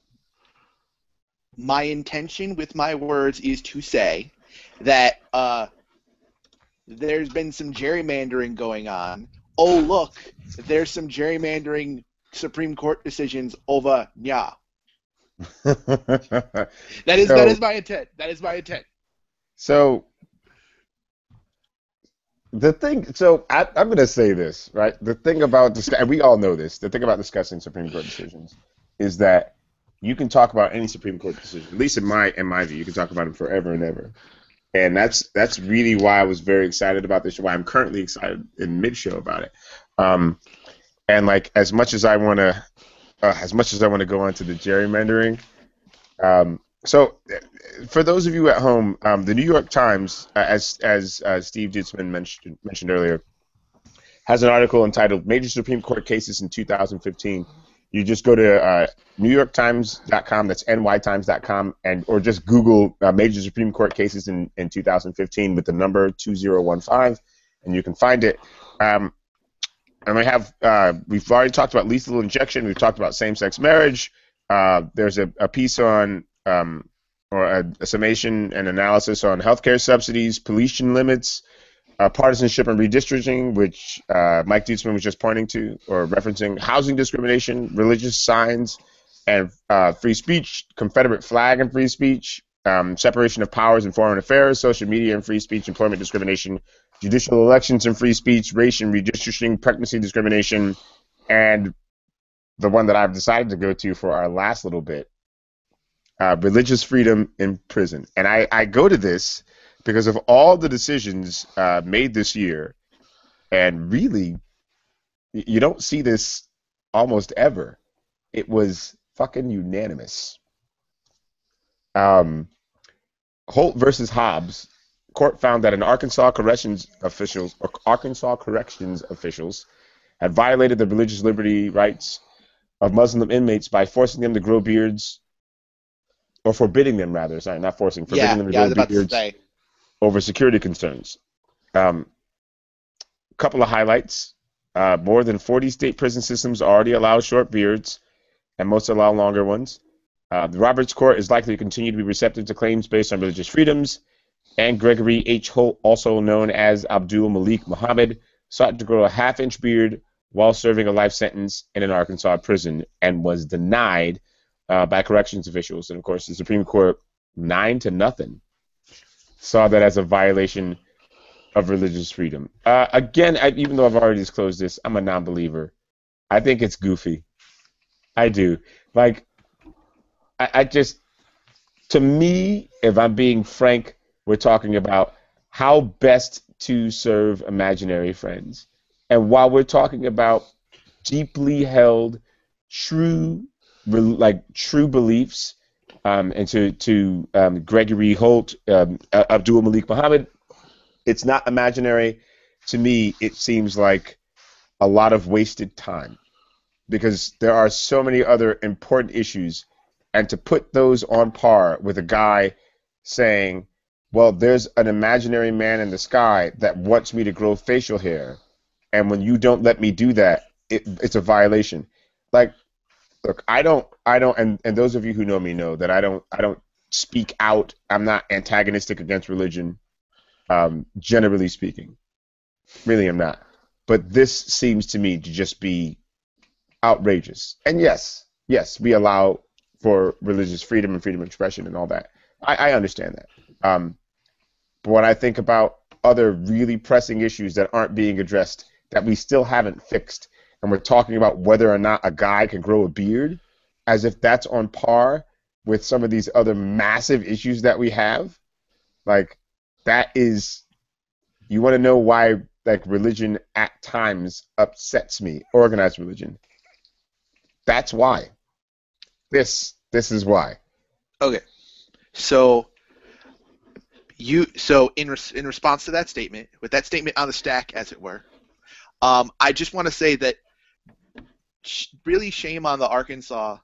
D: My intention with my words is to say that there's been some gerrymandering going on. Oh, look, there's some gerrymandering Supreme Court decisions over Nya. That is my intent. That is my intent.
A: So I'm going to say this, right? The thing about and we all know this. The thing about discussing Supreme Court decisions is that you can talk about any Supreme Court decision, at least in my view. You can talk about them forever and ever, and that's really why I was very excited about this show. Why I'm currently excited in mid-show about it. And like as much as I want to go into the gerrymandering. So for those of you at home, the New York Times, as Steve Dutzman mentioned earlier, has an article entitled "Major Supreme Court Cases in 2015." You just go to NewYorkTimes.com, that's nytimes.com, or just Google major Supreme Court cases in 2015 with the number 2015, and you can find it. And we've already talked about lethal injection. We've talked about same-sex marriage. There's a piece on, or a summation and analysis on healthcare subsidies, pollution limits, partisanship and redistricting, which Mike Dutzman was just pointing to or referencing, housing discrimination, religious signs, and free speech, Confederate flag and free speech, separation of powers in foreign affairs, social media and free speech, employment discrimination, judicial elections and free speech, race and redistricting, pregnancy discrimination, and the one that I've decided to go to for our last little bit, religious freedom in prison. And I go to this because of all the decisions made this year, and really, you don't see this almost ever. It was fucking unanimous. Holt versus Hobbs, court found that Arkansas corrections officials had violated the religious liberty rights of Muslim inmates by forcing them to grow beards, or forbidding them rather. Sorry, not forcing, forbidding them to grow beards over security concerns. couple of highlights. More than 40 state prison systems already allow short beards, and most allow longer ones. The Roberts Court is likely to continue to be receptive to claims based on religious freedoms. And Gregory H. Holt, also known as Abdul Malik Muhammad, sought to grow a half-inch beard while serving a life sentence in an Arkansas prison and was denied by corrections officials. And, of course, the Supreme Court, 9-0, saw that as a violation of religious freedom. Again, even though I've already disclosed this, I'm a non-believer. I think it's goofy. I do. Like, I just, to me, if I'm being frank, we're talking about how best to serve imaginary friends. And while we're talking about deeply held, true beliefs, and to Gregory Holt, Abdul Malik Muhammad, it's not imaginary. To me, it seems like a lot of wasted time because there are so many other important issues, and to put those on par with a guy saying, well, there's an imaginary man in the sky that wants me to grow facial hair, and when you don't let me do that, it's a violation. Like, look, I don't, and those of you who know me know that I don't speak out. I'm not antagonistic against religion, generally speaking. Really, I'm not. But this seems to me to just be outrageous. And yes, we allow for religious freedom and freedom of expression and all that. I understand that. But when I think about other really pressing issues that aren't being addressed, that we still haven't fixed, and we're talking about whether or not a guy can grow a beard, as if that's on par with some of these other massive issues that we have, like, that is, you want to know why, like, religion at times upsets me, organized religion. That's why. This is why.
D: Okay. So in response to that statement, with that statement on the stack, as it were, I just want to say that really shame on the Arkansas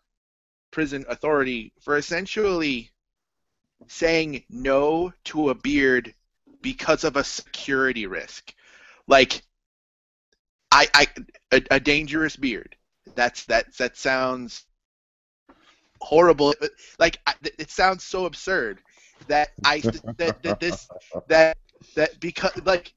D: prison authority for essentially saying no to a beard because of a security risk. Like, a dangerous beard. That sounds horrible. Like, it sounds so absurd that because, like,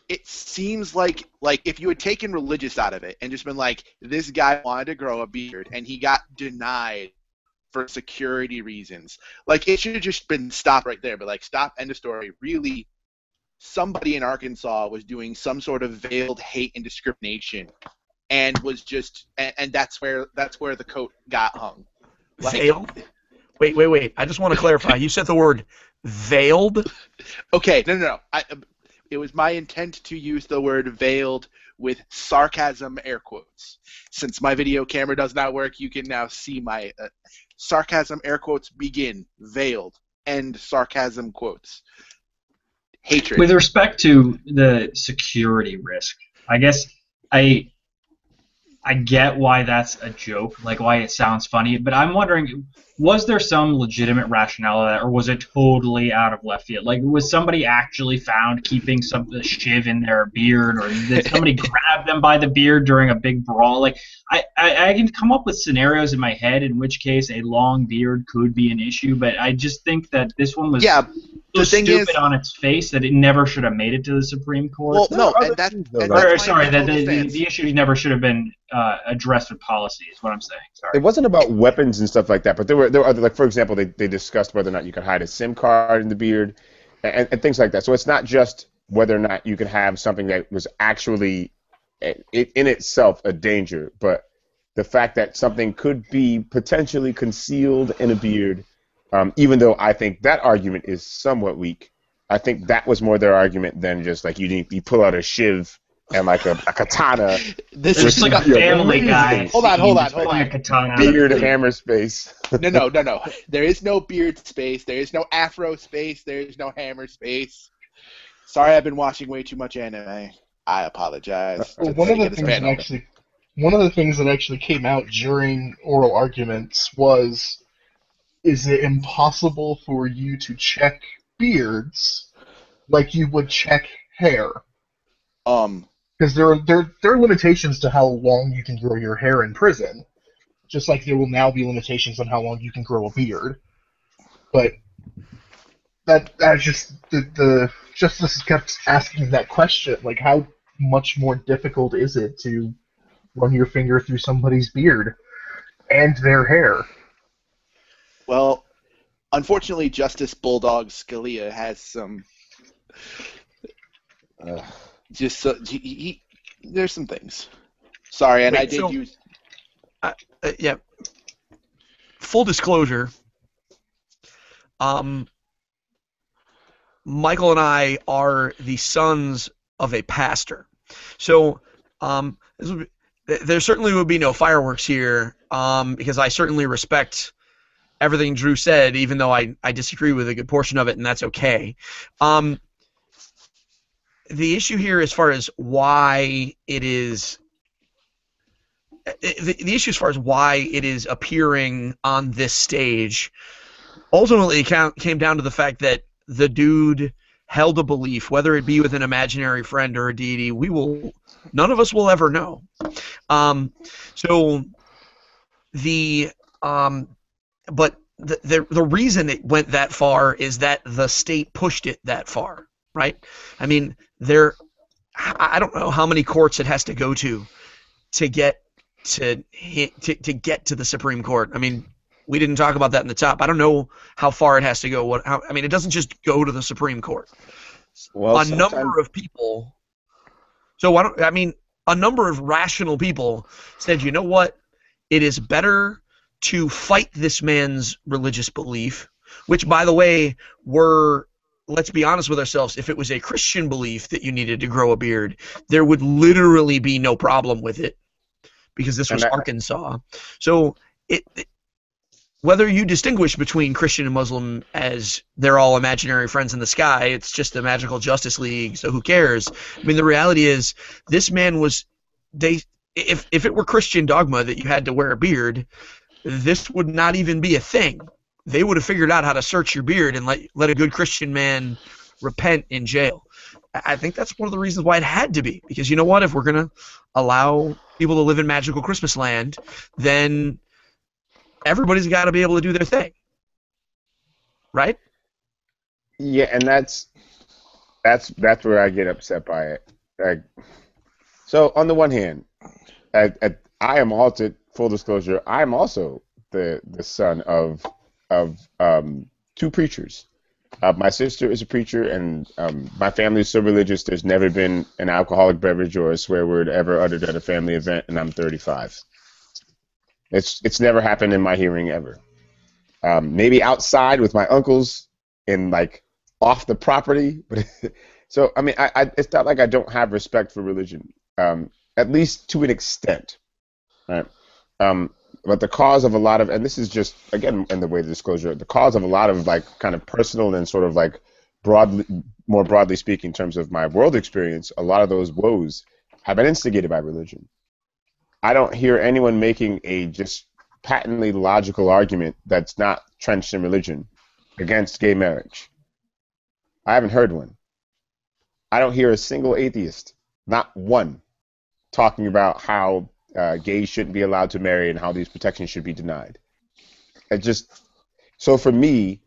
D: it seems like if you had taken religious out of it and just been like, this guy wanted to grow a beard and he got denied for security reasons, like, it should have just been stopped right there. But, like, stop, end of story. Really, somebody in Arkansas was doing some sort of veiled hate and discrimination, and was just, and that's where the coat got hung. Like,
C: Veiled? Wait. I just want to clarify. You said the word veiled?
D: Okay, no. It was my intent to use the word veiled with sarcasm air quotes. Since my video camera does not work, you can now see my sarcasm air quotes begin, veiled, end sarcasm quotes. Hatred.
B: With respect to the security risk, I guess I get why that's a joke, like why it sounds funny, but I'm wondering, was there some legitimate rationale to that, or was it totally out of left field? Like, was somebody actually found keeping a shiv in their beard, or did somebody grab them by the beard during a big brawl? Like, I can come up with scenarios in my head in which case a long beard could be an issue, but I just think that this one was so stupid on its face that it never should have made it to the Supreme Court.
D: Well, no,
B: the issue never should have been addressed with policy, is what I'm saying. Sorry.
A: It wasn't about weapons and stuff like that, but there were other, like, for example, they discussed whether or not you could hide a SIM card in the beard and things like that. So it's not just whether or not you could have something that was actually in itself a danger, but the fact that something could be potentially concealed in a beard, even though I think that argument is somewhat weak. I think that was more their argument than just like you pull out a shiv and like a katana.
B: This is like a Family Guy.
D: Hold on.
B: A katana.
A: Beard hammer space.
D: No. There is no beard space. There is no afro space. There is no hammer space. Sorry, I've been watching way too much anime. I apologize.
E: Well, one of the things that actually came out during oral arguments was, is it impossible for you to check beards like you would check hair? Because there are limitations to how long you can grow your hair in prison, just like there will now be limitations on how long you can grow a beard. But that's just the justice kept asking that question, like how much more difficult is it to run your finger through somebody's beard and their hair?
D: Well, unfortunately, Justice Bulldog Scalia has some. There's some things. Sorry, and
C: Wait,
D: I did
C: so-
D: use.
C: Yeah. Full disclosure. Michael and I are the sons of a pastor, so there certainly would be no fireworks here, because I certainly respect everything Drew said, even though I disagree with a good portion of it, and that's okay. The issue here, as far as why it is, the issue as far as why it is appearing on this stage, ultimately came down to the fact that the dude held a belief, whether it be with an imaginary friend or a deity, none of us will ever know. But the reason it went that far is that the state pushed it that far, right? I mean, I don't know how many courts it has to go to get to get to the Supreme Court. I mean, we didn't talk about that in the top. I don't know how far it has to go. I mean, it doesn't just go to the Supreme Court.
A: Well,
C: A number of people. So a number of rational people said, you know what? It is better to fight this man's religious belief, which, by the way, let's be honest with ourselves, if it was a Christian belief that you needed to grow a beard, there would literally be no problem with it, because this was Arkansas. So whether you distinguish between Christian and Muslim as they're all imaginary friends in the sky, it's just the magical Justice League, so who cares? I mean, the reality is, this man was, if it were Christian dogma that you had to wear a beard, this would not even be a thing. They would have figured out how to search your beard and let a good Christian man repent in jail. I think that's one of the reasons why it had to be, because you know what? If we're going to allow people to live in magical Christmas land, then everybody's got to be able to do their thing, right?
A: Yeah, and that's where I get upset by it. So on the one hand, I am also, full disclosure, I am also the son of two preachers. My sister is a preacher, and my family is so religious. There's never been an alcoholic beverage or a swear word ever uttered at a family event, and I'm 35. It's never happened in my hearing ever. Maybe outside with my uncles and like off the property, but so I mean, it's not like I don't have respect for religion, at least to an extent, right? But the cause of a lot of, and this is just again in the way of disclosure, the cause of a lot of like kind of personal and sort of like more broadly speaking, in terms of my world experience, a lot of those woes have been instigated by religion. I don't hear anyone making a just patently logical argument that's not trenched in religion against gay marriage. I haven't heard one. I don't hear a single atheist, not one, talking about how gays shouldn't be allowed to marry and how these protections should be denied. So for me,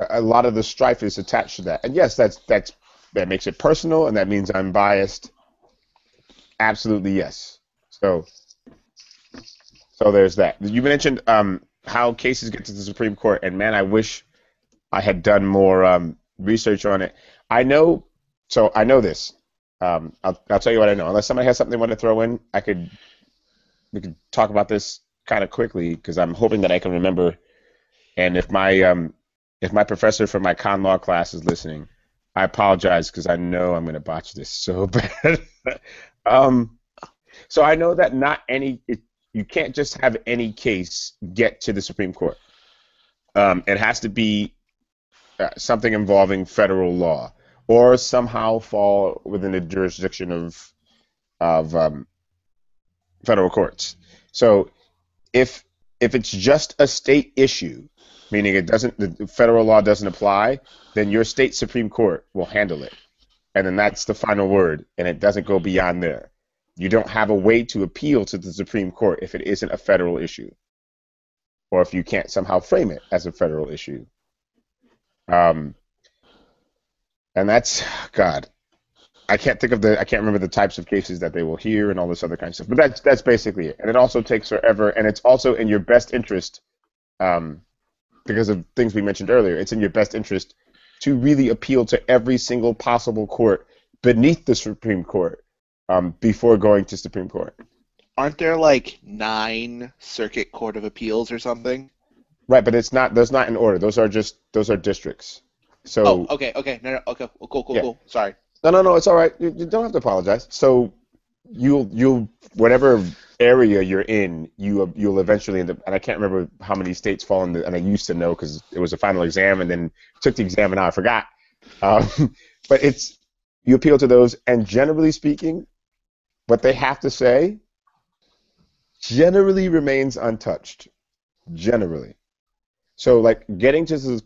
A: a lot of the strife is attached to that. And yes, that makes it personal, and that means I'm biased. Absolutely yes. So there's that. You mentioned how cases get to the Supreme Court, and man, I wish I had done more research on it. I know this. I'll tell you what I know. Unless somebody has something they want to throw in, we could talk about this kind of quickly, because I'm hoping that I can remember. And if my professor from my con law class is listening, I apologize, because I know I'm going to botch this so bad. So I know that you can't just have any case get to the Supreme Court. It has to be something involving federal law, or somehow fall within the jurisdiction of federal courts. So if it's just a state issue, meaning the federal law doesn't apply, then your state Supreme Court will handle it. and then that's the final word, and it doesn't go beyond there. You don't have a way to appeal to the Supreme Court if it isn't a federal issue, or if you can't somehow frame it as a federal issue. And that's, God, I can't remember the types of cases that they will hear and all this other kind of stuff. But that's basically it. And it also takes forever, and it's also in your best interest, because of things we mentioned earlier. It's in your best interest to really appeal to every single possible court beneath the Supreme Court before going to Supreme Court.
D: Aren't there like 9 Circuit Court of Appeals or something?
A: Right, but it's not. Those not in order. Those are districts. So.
D: Oh, okay. No, okay. Cool.
A: Yeah.
D: Sorry.
A: No, it's all right. You don't have to apologize. So you'll whatever area you're in, you'll eventually end up. And I can't remember how many states fall in. And I used to know because it was a final exam, and then took the exam, and now I forgot. But you appeal to those, and generally speaking, what they have to say generally remains untouched. Generally. So like getting to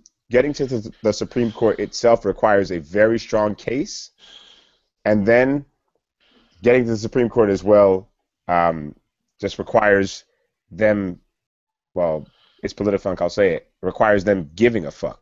A: the Supreme Court itself requires a very strong case, and then getting to the Supreme Court as well just requires them, well, it's Politifunk, I'll say it, requires them giving a fuck.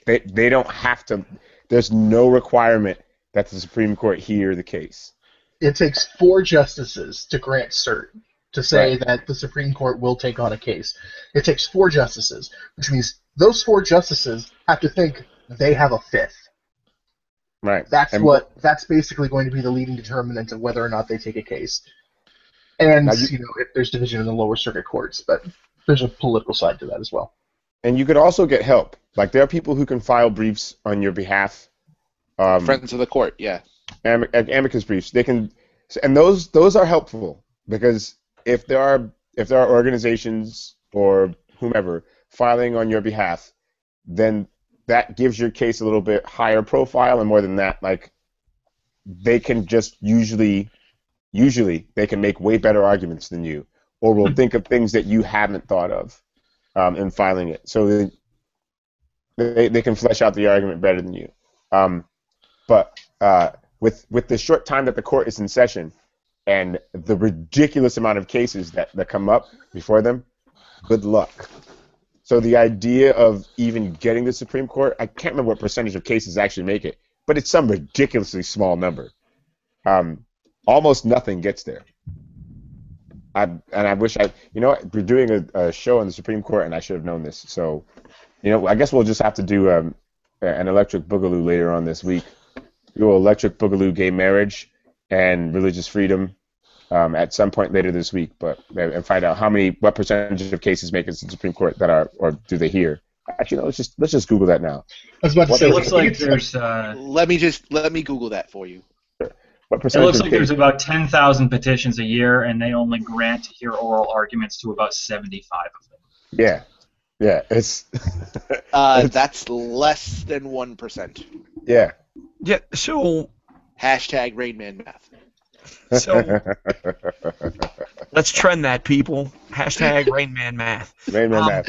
A: They don't have to, there's no requirement that the Supreme Court hear the case.
E: It takes 4 justices to grant cert, to say that the Supreme Court will take on a case. It takes 4 justices, which means those 4 justices have to think they have a 5th.
A: Right.
E: That's basically going to be the leading determinant of whether or not they take a case. And if there's division in the lower circuit courts, but there's a political side to that as well.
A: And you could also get help. Like there are people who can file briefs on your behalf.
D: Friends of the court, yeah.
A: Amicus briefs. They can, and those are helpful because if there are organizations or whomever filing on your behalf, then that gives your case a little bit higher profile, and more than that, like they can just usually they can make way better arguments than you, or will think of things that you haven't thought of in filing it. So they can flesh out the argument better than you. But with the short time that the court is in session and the ridiculous amount of cases that come up before them, good luck. So the idea of even getting the Supreme Court, I can't remember what percentage of cases actually make it, but it's some ridiculously small number. Almost nothing gets there. I wish we're doing a show on the Supreme Court, and I should have known this. So, I guess we'll just have to do an electric boogaloo later on this week. Do electric boogaloo gay marriage and religious freedom at some point later this week, and find out what percentage of cases make it to the Supreme Court that are, or do they hear? Actually, no, let's just Google that now.
E: I was about to say,
B: it looks like there's.
D: Let me Google that for you.
A: What percentage?
B: It looks like there's about 10,000 petitions a year, and they only grant to hear oral arguments to about 75 of them.
A: Yeah, it's.
D: That's less than 1%.
A: Yeah.
C: Yeah. So.
D: Hashtag Rain Man math.
C: So let's trend that, people. Hashtag Rain Man math.
A: Rain Man math.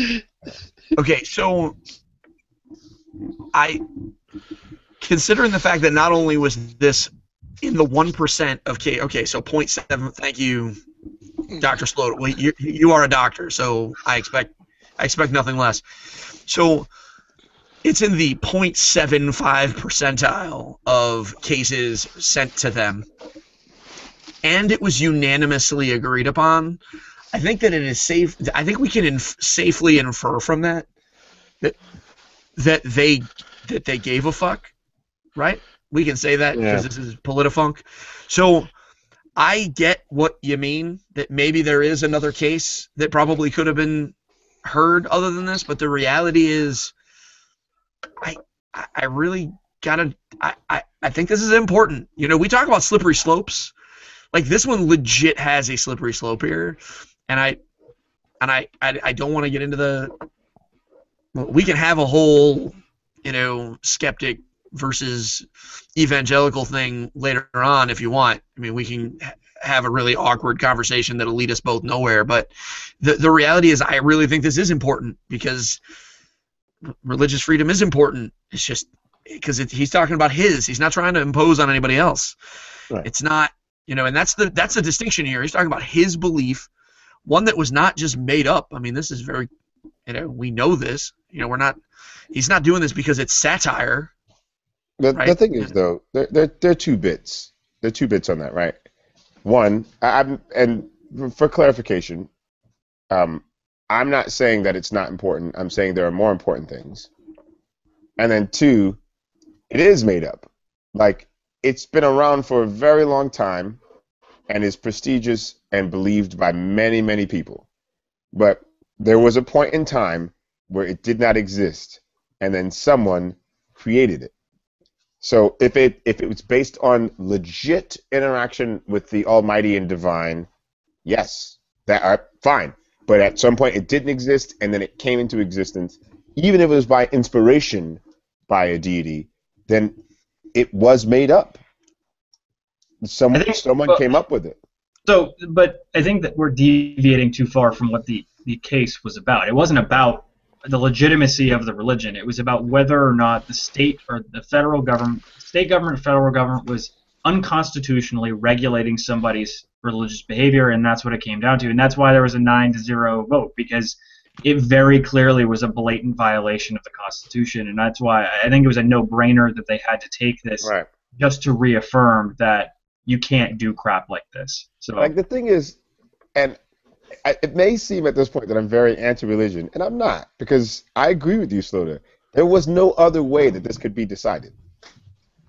C: Okay, so considering the fact that not only was this in the 1% of case, okay, so 0.7. Thank you, Dr. Sloat. Well, you are a doctor, so I expect nothing less. So it's in the 0.75 percentile of cases sent to them. And it was unanimously agreed upon. I think that it is safe. I think we can safely infer from that they gave a fuck, right? We can say that because this is Politifunk. So I get what you mean, that maybe there is another case that probably could have been heard other than this, but the reality is, I really gotta. I think this is important. We talk about slippery slopes. Like this one legit has a slippery slope here, and I don't want to get into the. We can have a whole, skeptic versus evangelical thing later on if you want. I mean, we can have a really awkward conversation that'll lead us both nowhere. But the reality is, I really think this is important because religious freedom is important. It's just because he's talking about his. He's not trying to impose on anybody else.
A: Right.
C: It's not, and that's the distinction here. He's talking about his belief, one that was not just made up. I mean, this is very, we know this. He's not doing this because it's satire.
A: The thing is, though, there are two bits. There are two bits on that, right? One, and for clarification, I'm not saying that it's not important. I'm saying there are more important things. And then two, it is made up. Like, it's been around for a very long time and is prestigious and believed by many, many people. But there was a point in time where it did not exist, and then someone created it. So if it was based on legit interaction with the Almighty and Divine, yes, fine. But at some point it didn't exist, and then it came into existence. Even if it was by inspiration by a deity, then it was made up. Someone came up with it.
B: So, but I think that we're deviating too far from what the case was about. It wasn't about the legitimacy of the religion. It was about whether or not the state or the federal government, state government, federal government was unconstitutionally regulating somebody's religious behavior, and that's what it came down to. And that's why there was a 9-0 vote, because it very clearly was a blatant violation of the Constitution, and that's why I think it was a no-brainer that they had to take this just to reaffirm that you can't do crap like this. So,
A: like, the thing is, and it may seem at this point that I'm very anti-religion, and I'm not, because I agree with you, Slota. There was no other way that this could be decided.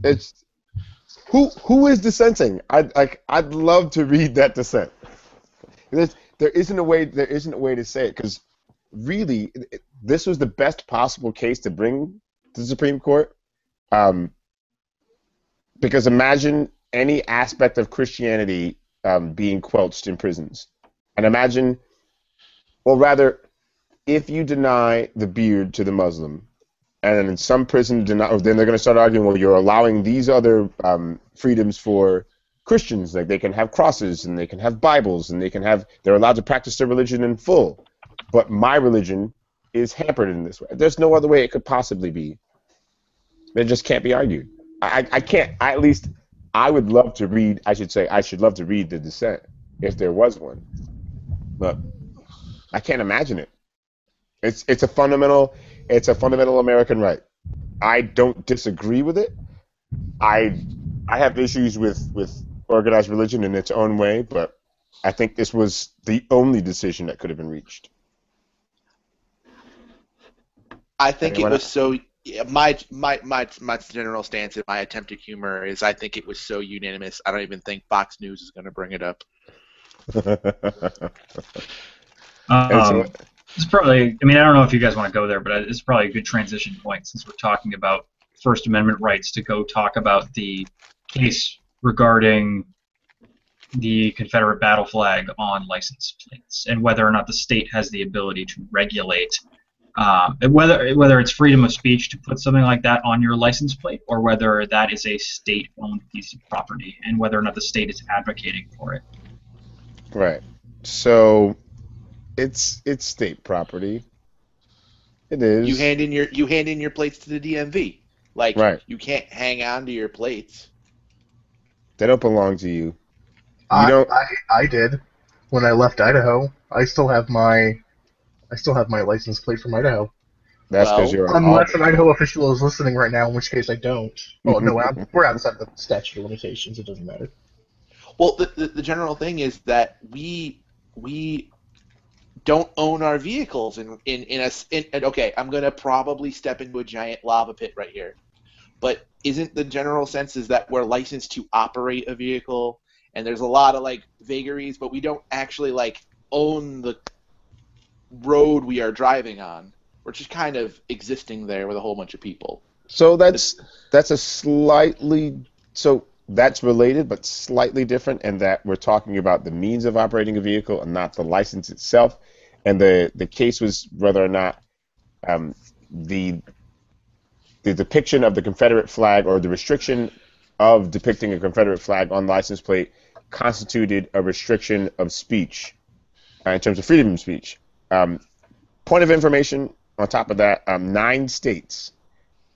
A: It's who is dissenting? I'd love to read that dissent. There isn't a way to say it, because really, this was the best possible case to bring to the Supreme Court. Because imagine any aspect of Christianity being quelched in prisons. And imagine, or rather, if you deny the beard to the Muslim, and then in some prison then they're going to start arguing, well, you're allowing these other freedoms for Christians, like they can have crosses and they can have Bibles and they're allowed to practice their religion in full. But my religion is hampered in this way. There's no other way it could possibly be. It just can't be argued. I can't. I would love to read. I should love to read the dissent if there was one. But I can't imagine it. It's a fundamental American right. I don't disagree with it. I have issues with organized religion in its own way, but I think this was the only decision that could have been reached.
D: I think it was so. My general stance and my attempt at humor is I think it was so unanimous. I don't even think Fox News is going to bring it up.
B: It's probably. I mean, I don't know if you guys want to go there, but it's probably a good transition point since we're talking about First Amendment rights to go talk about the case regarding the Confederate battle flag on license plates and whether or not the state has the ability to regulate whether it's freedom of speech to put something like that on your license plate or whether that is a state-owned piece of property and whether or not the state is advocating for it.
A: Right. So it's state property. It is.
D: You hand in your plates to the DMV. Like,
A: right.
D: You can't hang on to your plates.
A: They don't belong to you.
E: I did when I left Idaho. I still have my license plate from Idaho.
A: That's because you're
E: unless an Idaho official is listening right now, in which case I don't. Oh no, we're outside the statute of limitations. It doesn't matter.
D: Well, the general thing is that we don't own our vehicles and okay, I'm gonna probably step into a giant lava pit right here, but isn't the general sense is that we're licensed to operate a vehicle, and there's a lot of like vagaries, but we don't actually like own the road we are driving on. We're just kind of existing there with a whole bunch of people.
A: So that's related, but slightly different in that we're talking about the means of operating a vehicle and not the license itself. And the case was whether or not the depiction of the Confederate flag or the restriction of depicting a Confederate flag on the license plate constituted a restriction of speech in terms of freedom of speech. Point of information on top of that, 9 states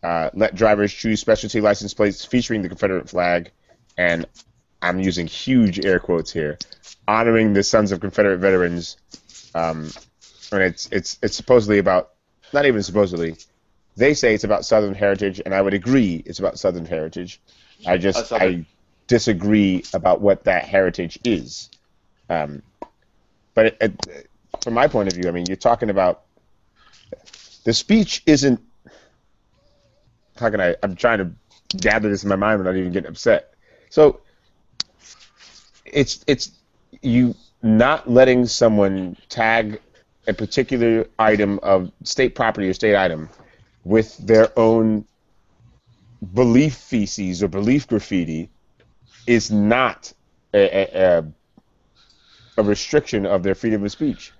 A: let drivers choose specialty license plates featuring the Confederate flag, and I'm using huge air quotes here, honoring the sons of Confederate veterans. And it's supposedly about, not even supposedly, they say it's about Southern heritage, and I would agree it's about Southern heritage. I disagree about what that heritage is. But from my point of view, I mean, you're talking about the speech isn't. How can I'm trying to gather this in my mind without even getting upset. So it's you not letting someone tag a particular item of state property or state item with their own belief feces or belief graffiti is not a restriction of their freedom of speech.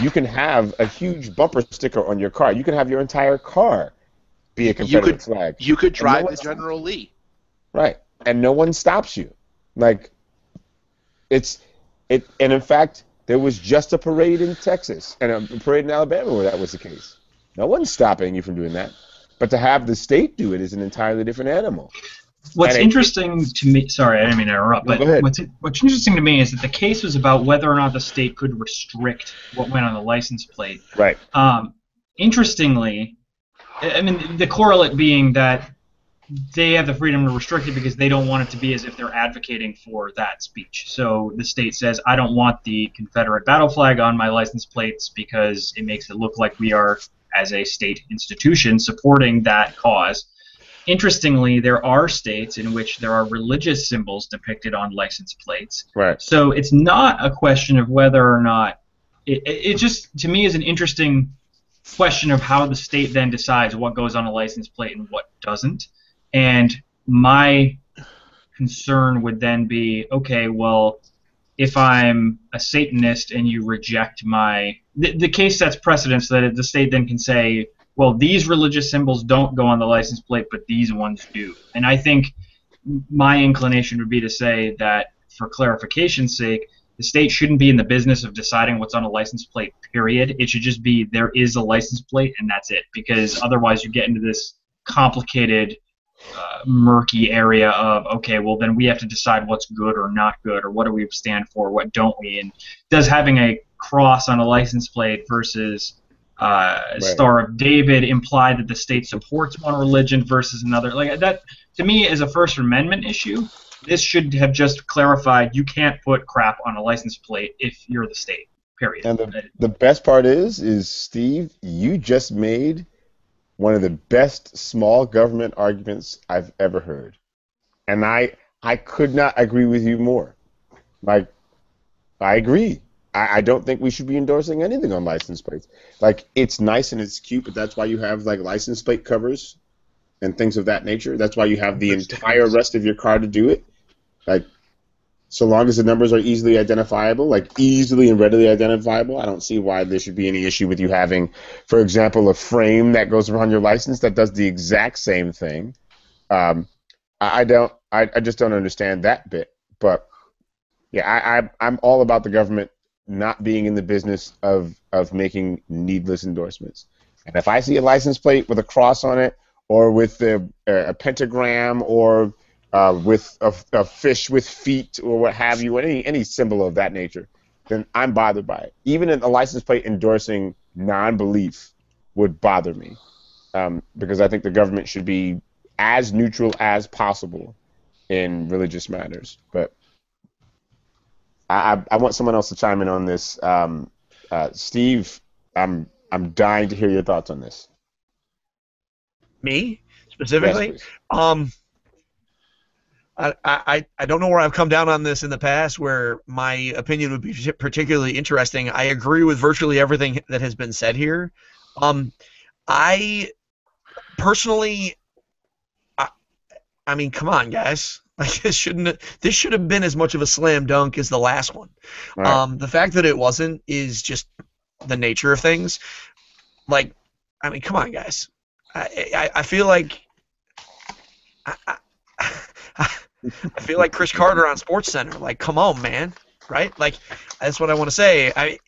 A: You can have a huge bumper sticker on your car. You can have your entire car be a Confederate flag.
D: You could drive the General Lee.
A: Right. And no one stops you. Like, and in fact, there was just a parade in Texas and a parade in Alabama where that was the case. No one's stopping you from doing that. But to have the state do it is an entirely different animal.
B: What's interesting to me, sorry, I didn't mean to interrupt,
A: No,
B: but
A: go ahead.
B: what's interesting to me is that the case was about whether or not the state could restrict what went on the license plate.
A: Right.
B: Interestingly, I mean, the correlate being that they have the freedom to restrict it because they don't want it to be as if they're advocating for that speech. So the state says, I don't want the Confederate battle flag on my license plates because it makes it look like we are, as a state institution, supporting that cause. Interestingly, there are states in which there are religious symbols depicted on license plates.
A: Right.
B: So it's not a question of whether or not it just, to me, is an interesting question of how the state then decides what goes on a license plate and what doesn't. And my concern would then be, okay, well, if I'm a Satanist and you reject the case sets precedence that the state then can say, well, these religious symbols don't go on the license plate, but these ones do. And I think my inclination would be to say that, for clarification's sake, the state shouldn't be in the business of deciding what's on a license plate, period. It should just be there is a license plate and that's it, because otherwise you get into this complicated, murky area of, okay, well, then we have to decide what's good or not good, or what do we stand for, what don't we, and does having a cross on a license plate versus Star of David imply that the state supports one religion versus another? Like, that, to me, is a First Amendment issue. This should have just clarified you can't put crap on a license plate if you're the state, period.
A: And the best part is, Steve, you just made one of the best small government arguments I've ever heard. And I could not agree with you more. Like, I agree. I don't think we should be endorsing anything on license plates. Like, it's nice and it's cute, but that's why you have, like, license plate covers and things of that nature. That's why you have the entire rest of your car to do it. Like, so long as the numbers are easily identifiable, like easily and readily identifiable, I don't see why there should be any issue with you having, for example, a frame that goes around your license that does the exact same thing. I just don't understand that bit. But yeah, I'm all about the government not being in the business of making needless endorsements. And if I see a license plate with a cross on it, or with a pentagram, or with a fish with feet, or what have you, any symbol of that nature, then I'm bothered by it. Even a license plate endorsing non-belief would bother me, because I think the government should be as neutral as possible in religious matters. But I want someone else to chime in on this. Steve, I'm dying to hear your thoughts on this.
C: Me specifically?
A: Yes,
C: I don't know where I've come down on this in the past where my opinion would be particularly interesting. I agree with virtually everything that has been said here. I personally, I mean, come on, guys. Like, this should have been as much of a slam dunk as the last one. Right. The fact that it wasn't is just the nature of things. Like, I mean, come on, guys. I feel like I feel like Chris Carter on SportsCenter. Like, come on, man, right? Like, that's what I want to say.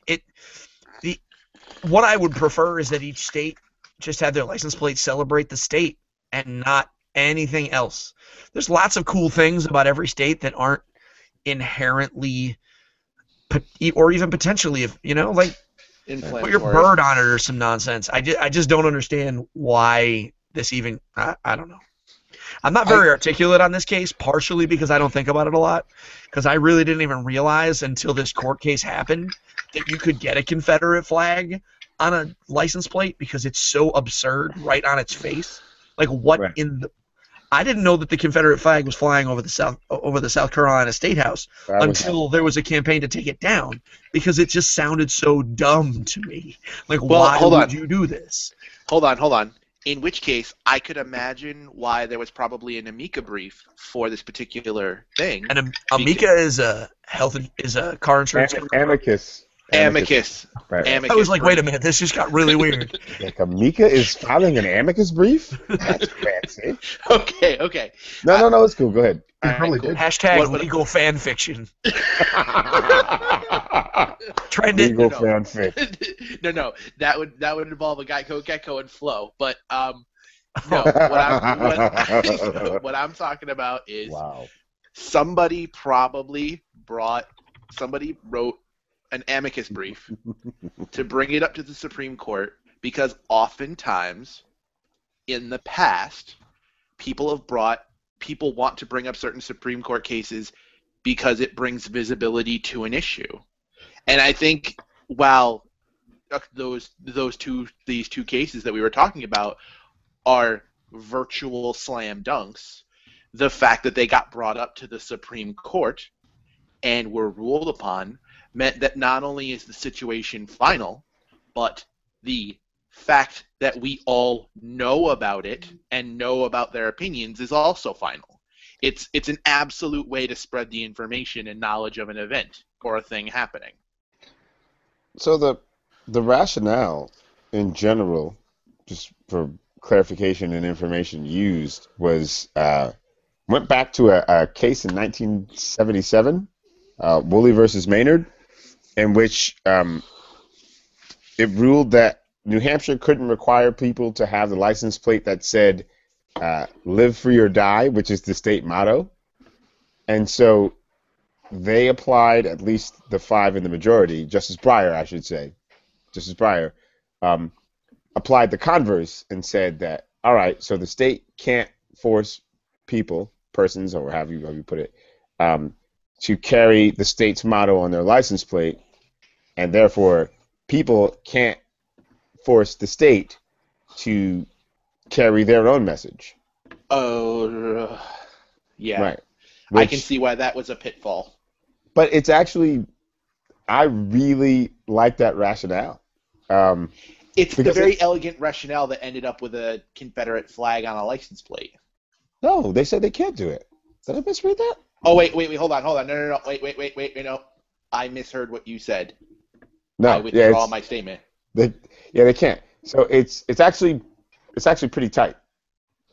C: What I would prefer is that each state just had their license plate celebrate the state. and not anything else. There's lots of cool things about every state that aren't inherently or even potentially, if like put your bird on it or some nonsense. I just don't understand why this even. I don't know. I'm not very articulate on this case, partially because I don't think about it a lot, because I really didn't even realize until this court case happened that you could get a Confederate flag on a license plate, because it's so absurd right on its face. Like, what in the... I didn't know that the Confederate flag was flying over the South Carolina State House until there was a campaign to take it down, because it just sounded so dumb to me. Like, why would you do this?
D: Hold on. In which case, I could imagine why there was probably an amica brief for this particular thing.
C: And amica is a car insurance.
A: Amicus.
D: Right.
C: I was like, wait a minute, this just got really weird.
A: Like, amica is filing an amicus brief? That's fancy.
D: Okay.
A: No, it's cool. Go ahead.
E: Probably
D: cool.
E: did.
C: Hashtag legal fan fiction. Trend it.
A: Legal fan fiction.
D: No, that would involve a Gecko and Flo. But no, what I'm talking about is somebody wrote an amicus brief to bring it up to the Supreme Court, because oftentimes in the past people want to bring up certain Supreme Court cases because it brings visibility to an issue. And I think while these two cases that we were talking about are virtual slam dunks, the fact that they got brought up to the Supreme Court and were ruled upon meant that not only is the situation final, but the fact that we all know about it and know about their opinions is also final. It's an absolute way to spread the information and knowledge of an event or a thing happening.
A: So the rationale in general, just for clarification and information used, was went back to a case in 1977, Woolley versus Maynard, in which it ruled that New Hampshire couldn't require people to have the license plate that said "Live Free or Die," which is the state motto. And so they applied, at least the 5 in the majority, Justice Breyer, I should say, Justice Breyer, applied the converse and said that, all right, so the state can't force persons, or however you put it, to carry the state's motto on their license plate, and therefore people can't force the state to carry their own message.
D: Oh, yeah.
A: Right.
D: I can see why that was a pitfall.
A: But it's actually, I really like that rationale.
D: It's the very elegant rationale that ended up with a Confederate flag on a license plate.
A: No, they said they can't do it. Did I misread that?
D: Oh, wait, hold on. No. Wait, no. I misheard what you said.
A: No,
D: I withdraw my statement.
A: They can't. So it's actually pretty tight.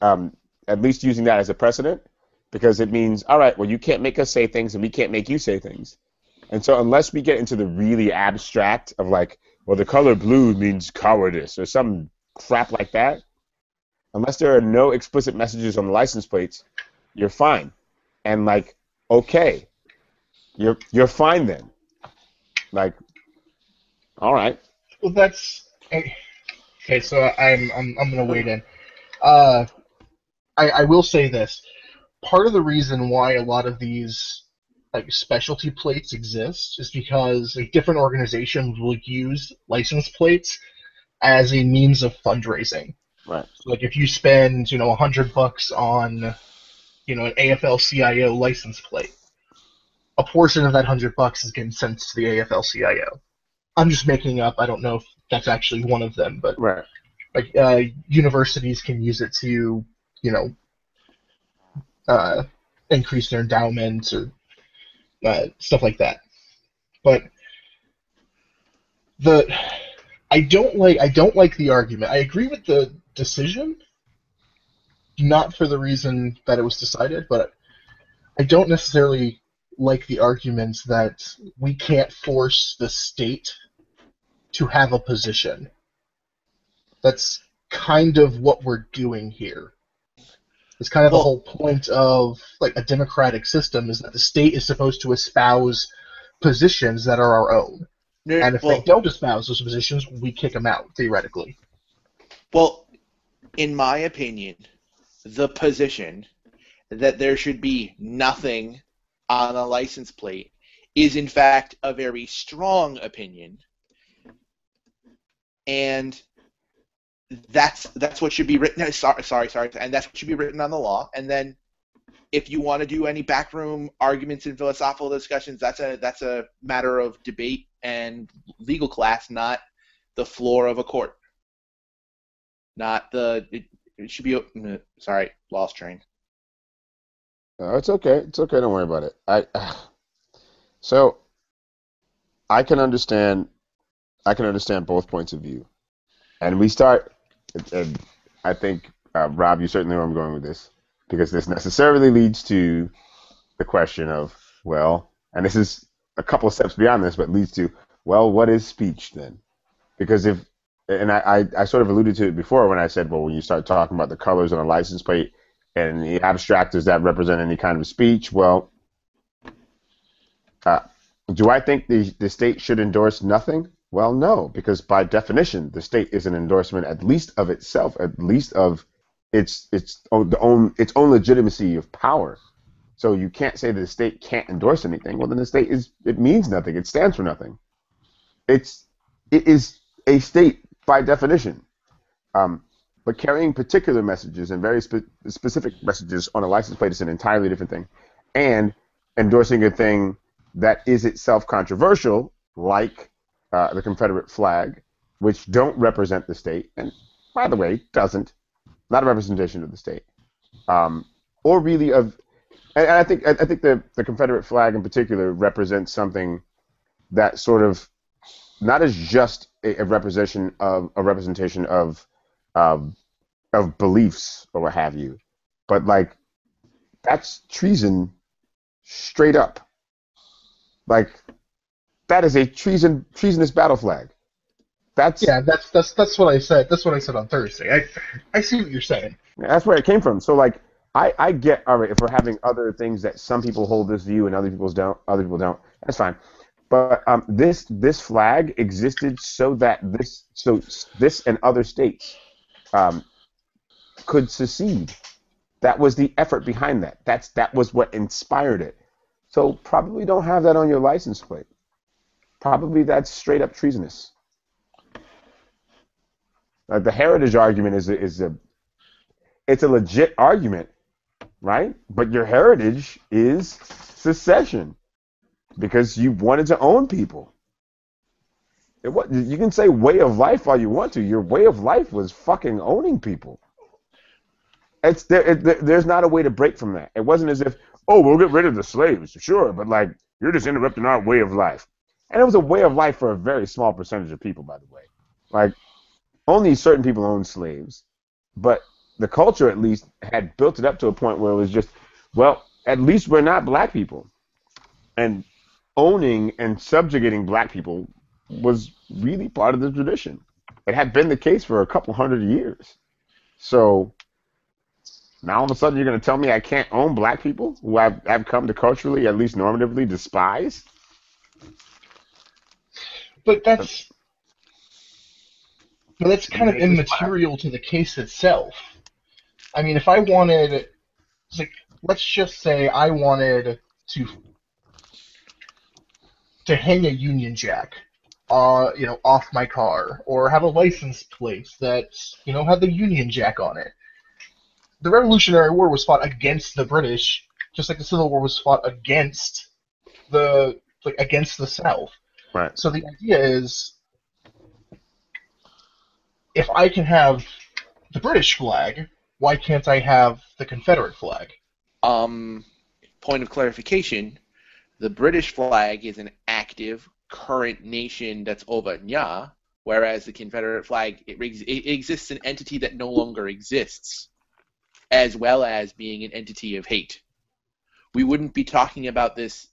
A: At least using that as a precedent, because it means, all right, well, you can't make us say things and we can't make you say things. And so unless we get into the really abstract of like, well, the color blue means cowardice or some crap like that, unless there are no explicit messages on the license plates, you're fine. And like, okay, you're fine then. Like, all right.
E: Well, that's okay. So I'm gonna wade in. I will say this. Part of the reason why a lot of these like specialty plates exist is because like, different organizations will use license plates as a means of fundraising.
A: Right.
E: So, like if you spend $100 on an AFL-CIO license plate, a portion of that $100 is getting sent to the AFL-CIO. I'm just making up. I don't know if that's actually one of them, but
A: right.
E: Like universities can use it to increase their endowments or stuff like that. But I don't like the argument. I agree with the decision, not for the reason that it was decided, but I don't necessarily like the arguments that we can't force the state to have a position. That's kind of what we're doing here. It's kind of the
D: Well-
E: whole point of like a democratic system is that the state is supposed to espouse positions that are our own. And if they don't espouse those positions, we kick them out, theoretically.
D: Well, in my opinion, the position that there should be nothing on a license plate is in fact a very strong opinion, and that's what should be written. Sorry, and that's what should be written on the law. And then, if you want to do any backroom arguments and philosophical discussions, that's a matter of debate and legal class, not the floor of a court. Not the. It should be. Sorry, lost train.
A: It's okay. It's okay. Don't worry about it. So I can understand. I can understand both points of view, and we start. And I think Rob, you certainly know where I'm going with this, because this necessarily leads to the question of, well, and this is a couple of steps beyond this, but leads to, well, what is speech then? Because if, and I sort of alluded to it before when I said, well, when you start talking about the colors on a license plate and the abstract, does that represent any kind of speech? Well, do I think the state should endorse nothing? Well, no, because by definition, the state is an endorsement, at least of itself, at least of its own legitimacy of power. So you can't say that the state can't endorse anything. Well, then the state it means nothing. It stands for nothing. It is a state by definition. But carrying particular messages and very specific messages on a license plate is an entirely different thing. And endorsing a thing that is itself controversial, like the Confederate flag, which don't represent the state, and by the way, not a representation of the state, or really of. And I think the Confederate flag in particular represents something that sort of not as just a representation of beliefs or what have you, but like that's treason straight up. Like that is a treasonous battle flag. That's
E: what I said. That's what I said on Thursday. I see what you're saying.
A: That's where it came from. So like I get, all right, if we're having other things that some people hold this view and other people don't, that's fine. But this flag existed so that this and other states could secede. That was the effort behind that. That was what inspired it. So probably don't have that on your license plate. Probably that's straight up treasonous. The heritage argument is a legit argument, right? But your heritage is secession because you wanted to own people. You can say way of life all you want to. Your way of life was fucking owning people. There's not a way to break from that. It wasn't as if, oh, we'll get rid of the slaves, sure, but like you're just interrupting our way of life. And it was a way of life for a very small percentage of people, by the way. Like only certain people owned slaves, but the culture at least had built it up to a point where it was just, well, at least we're not black people. And owning and subjugating black people was really part of the tradition. It had been the case for a couple hundred years. So now all of a sudden you're going to tell me I can't own black people who I've come to culturally, at least normatively, despise?
E: But that's kind of immaterial to the case itself. I mean, if I wanted, let's just say I wanted to hang a Union Jack, off my car, or have a license plate that, had the Union Jack on it. The Revolutionary War was fought against the British, just like the Civil War was fought against the South.
A: Right.
E: So the idea is, if I can have the British flag, why can't I have the Confederate flag?
D: Point of clarification, the British flag is an active, current nation that's over Nya, whereas the Confederate flag, it exists an entity that no longer exists, as well as being an entity of hate. We wouldn't be talking about this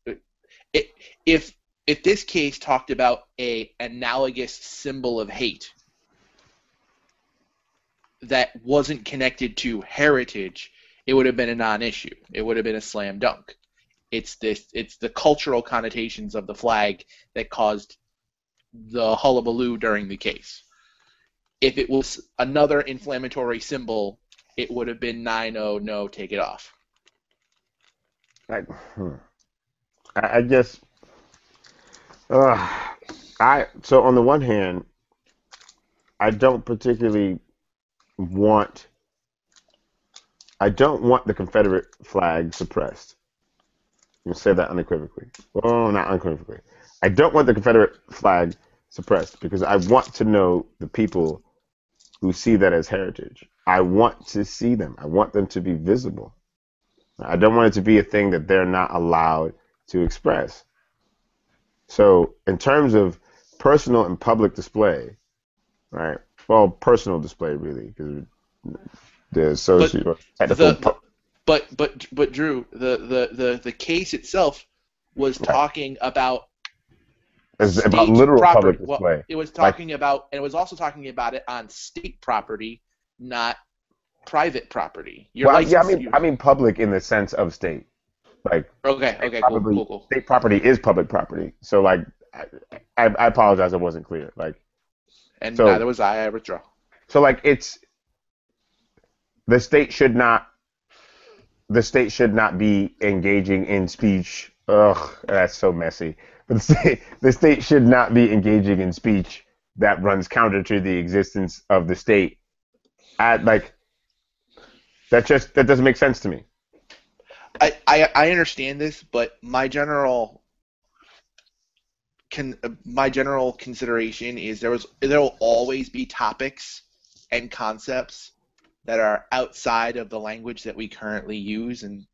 D: if this case talked about a analogous symbol of hate that wasn't connected to heritage it would have been a non-issue. It would have been a slam dunk. It's the cultural connotations of the flag that caused the hullabaloo during the case. If it was another inflammatory symbol, it would have been 9-0, no, take it off.
A: I guess. So on the one hand, I don't want the Confederate flag suppressed. I'm going to say that unequivocally. Well, not unequivocally. I don't want the Confederate flag suppressed because I want to know the people who see that as heritage. I want to see them. I want them to be visible. I don't want it to be a thing that they're not allowed to express. So in terms of personal and public display, right? Well, personal display really, because the social technical.
D: But Drew, the case itself was talking about
A: about literal
D: property.
A: public display.
D: Well, it was talking about, and it was also talking about it on state property, not private property.
A: I mean public in the sense of state. Like
D: okay, cool.
A: State property is public property. So like, I apologize, I wasn't clear. Like,
D: and so, neither was I. I withdraw.
A: So like, the state should not be engaging in speech. Ugh, that's so messy. But the state should not be engaging in speech that runs counter to the existence of the state. That doesn't make sense to me.
D: I understand this, but my general consideration is there will always be topics and concepts that are outside of the language that we currently use, and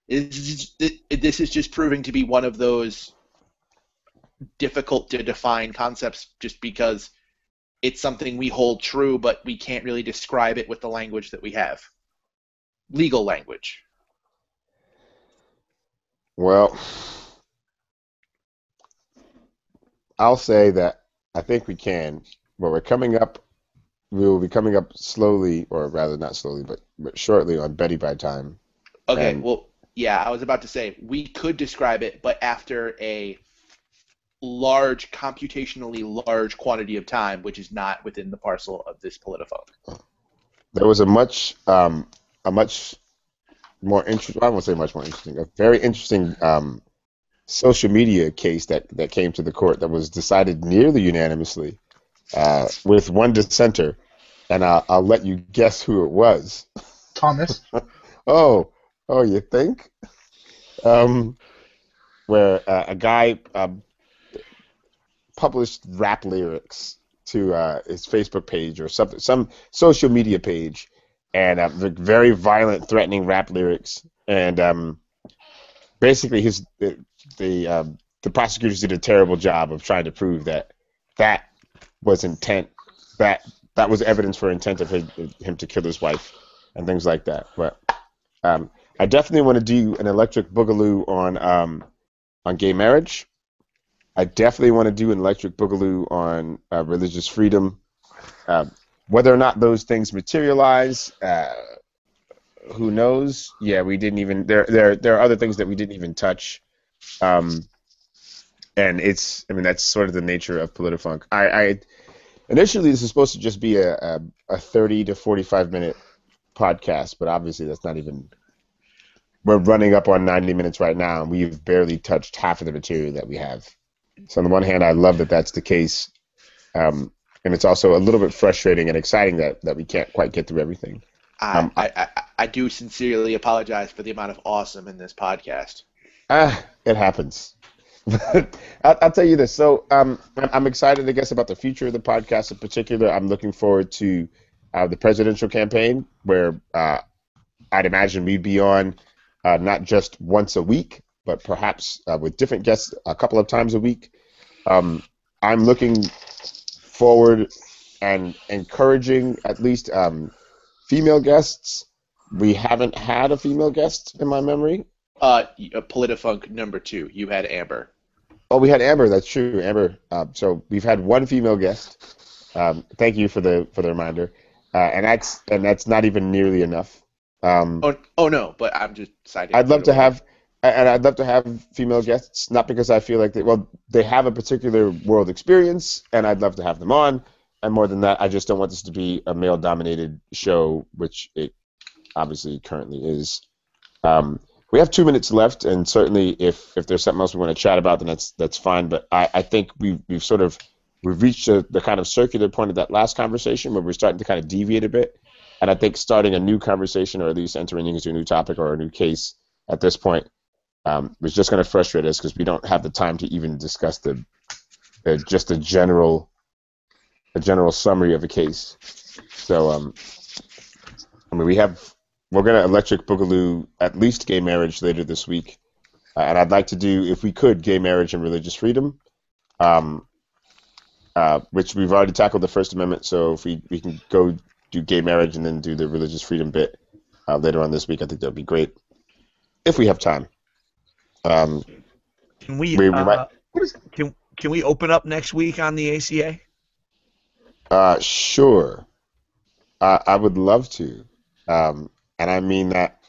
D: this is just proving to be one of those difficult to define concepts just because it's something we hold true, but we can't really describe it with the language that we have. Legal language.
A: Well, I'll say that I think we can, but we will be coming up slowly, or rather not slowly, but shortly on Betty by time.
D: Okay, well, yeah, I was about to say, we could describe it, but after a computationally large quantity of time, which is not within the parcel of this Politifunk.
A: There was a much more interesting, I won't say much more interesting, a very interesting social media case that came to the court that was decided nearly unanimously with one dissenter, and I'll let you guess who it was.
E: Thomas.
A: Oh, you think? Where a guy published rap lyrics to his Facebook page or something, some social media page, and very violent, threatening rap lyrics, and basically the prosecutors did a terrible job of trying to prove that was intent, that was evidence for intent of him to kill his wife and things like that. But I definitely want to do an electric boogaloo on gay marriage. I definitely want to do an electric boogaloo on religious freedom. Whether or not those things materialize, who knows? Yeah, we didn't even. There are other things that we didn't even touch, and that's sort of the nature of Politifunk. I initially this is supposed to just be a 30 to 45 minute podcast, but obviously that's not even. We're running up on 90 minutes right now, and we've barely touched half of the material that we have. So on the one hand, I love that that's the case. And it's also a little bit frustrating and exciting that we can't quite get through everything.
D: I do sincerely apologize for the amount of awesome in this podcast.
A: It happens. I'll tell you this. So I'm excited, I guess, about the future of the podcast in particular. I'm looking forward to the presidential campaign, where I'd imagine we'd be on not just once a week, but perhaps with different guests a couple of times a week. I'm looking forward and encouraging at least female guests. We haven't had a female guest in my memory.
D: Politifunk number 2. You had Amber.
A: Oh, we had Amber. That's true, Amber. So we've had one female guest. Thank you for the reminder. And that's not even nearly enough.
D: Oh no, but I'm just citing.
A: I'd love to have, and I'd love to have female guests, not because I feel like they have a particular world experience, and I'd love to have them on. And more than that, I just don't want this to be a male-dominated show, which it obviously currently is. We have 2 minutes left, and certainly if there's something else we want to chat about, then that's fine. But I think we've reached the kind of circular point of that last conversation where we're starting to kind of deviate a bit. And I think starting a new conversation, or at least entering into a new topic or a new case at this point, was just going to frustrate us because we don't have the time to even discuss just a general summary of a case. So, I mean, we're going to electric boogaloo at least gay marriage later this week, and I'd like to do, if we could, gay marriage and religious freedom, which we've already tackled the First Amendment. So if we can go do gay marriage and then do the religious freedom bit later on this week, I think that would be great if we have time.
C: Can we
A: might.
C: Can we open up next week on the ACA?
A: Sure. I would love to. And I mean that,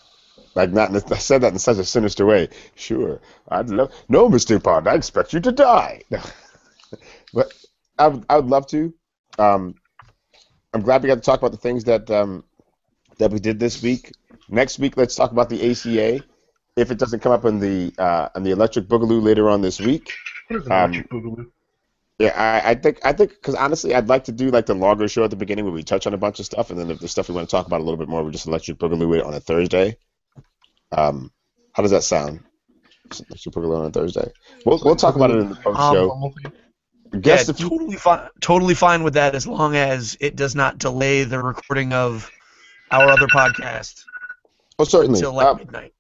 A: like, I said that in such a sinister way. Sure, I'd love. No, Mr. Pond, I expect you to die. But I would love to. I'm glad we got to talk about the things that we did this week. Next week, let's talk about the ACA. If it doesn't come up on the electric boogaloo later on this week.
E: What is an electric boogaloo?
A: Yeah, I think because honestly, I'd like to do like the longer show at the beginning where we touch on a bunch of stuff, and then if there's stuff we want to talk about a little bit more, we just electric boogaloo it on a Thursday. How does that sound? Electric boogaloo on a Thursday. We'll talk about it in the post show.
C: Yeah, totally fine with that as long as it does not delay the recording of our other podcast.
A: Oh, certainly.
C: Until like midnight.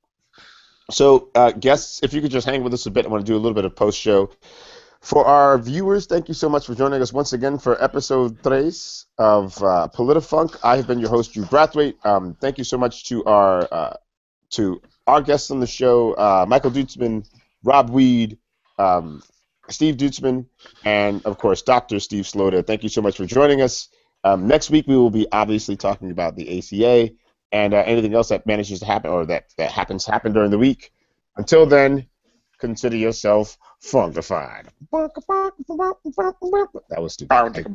A: So, guests, if you could just hang with us a bit, I want to do a little bit of post show. For our viewers, thank you so much for joining us once again for episode 3 of Politifunk. I have been your host, Drew Brathwaite. Thank you so much to our guests on the show, Michael Dutzman, Rob Weed, Steve Dutzman, and, of course, Dr. Steve Slota. Thank you so much for joining us. Next week, we will be obviously talking about the ACA and anything else that manages to happen or that happens to happen during the week. Until then, consider yourself funkified. That was stupid.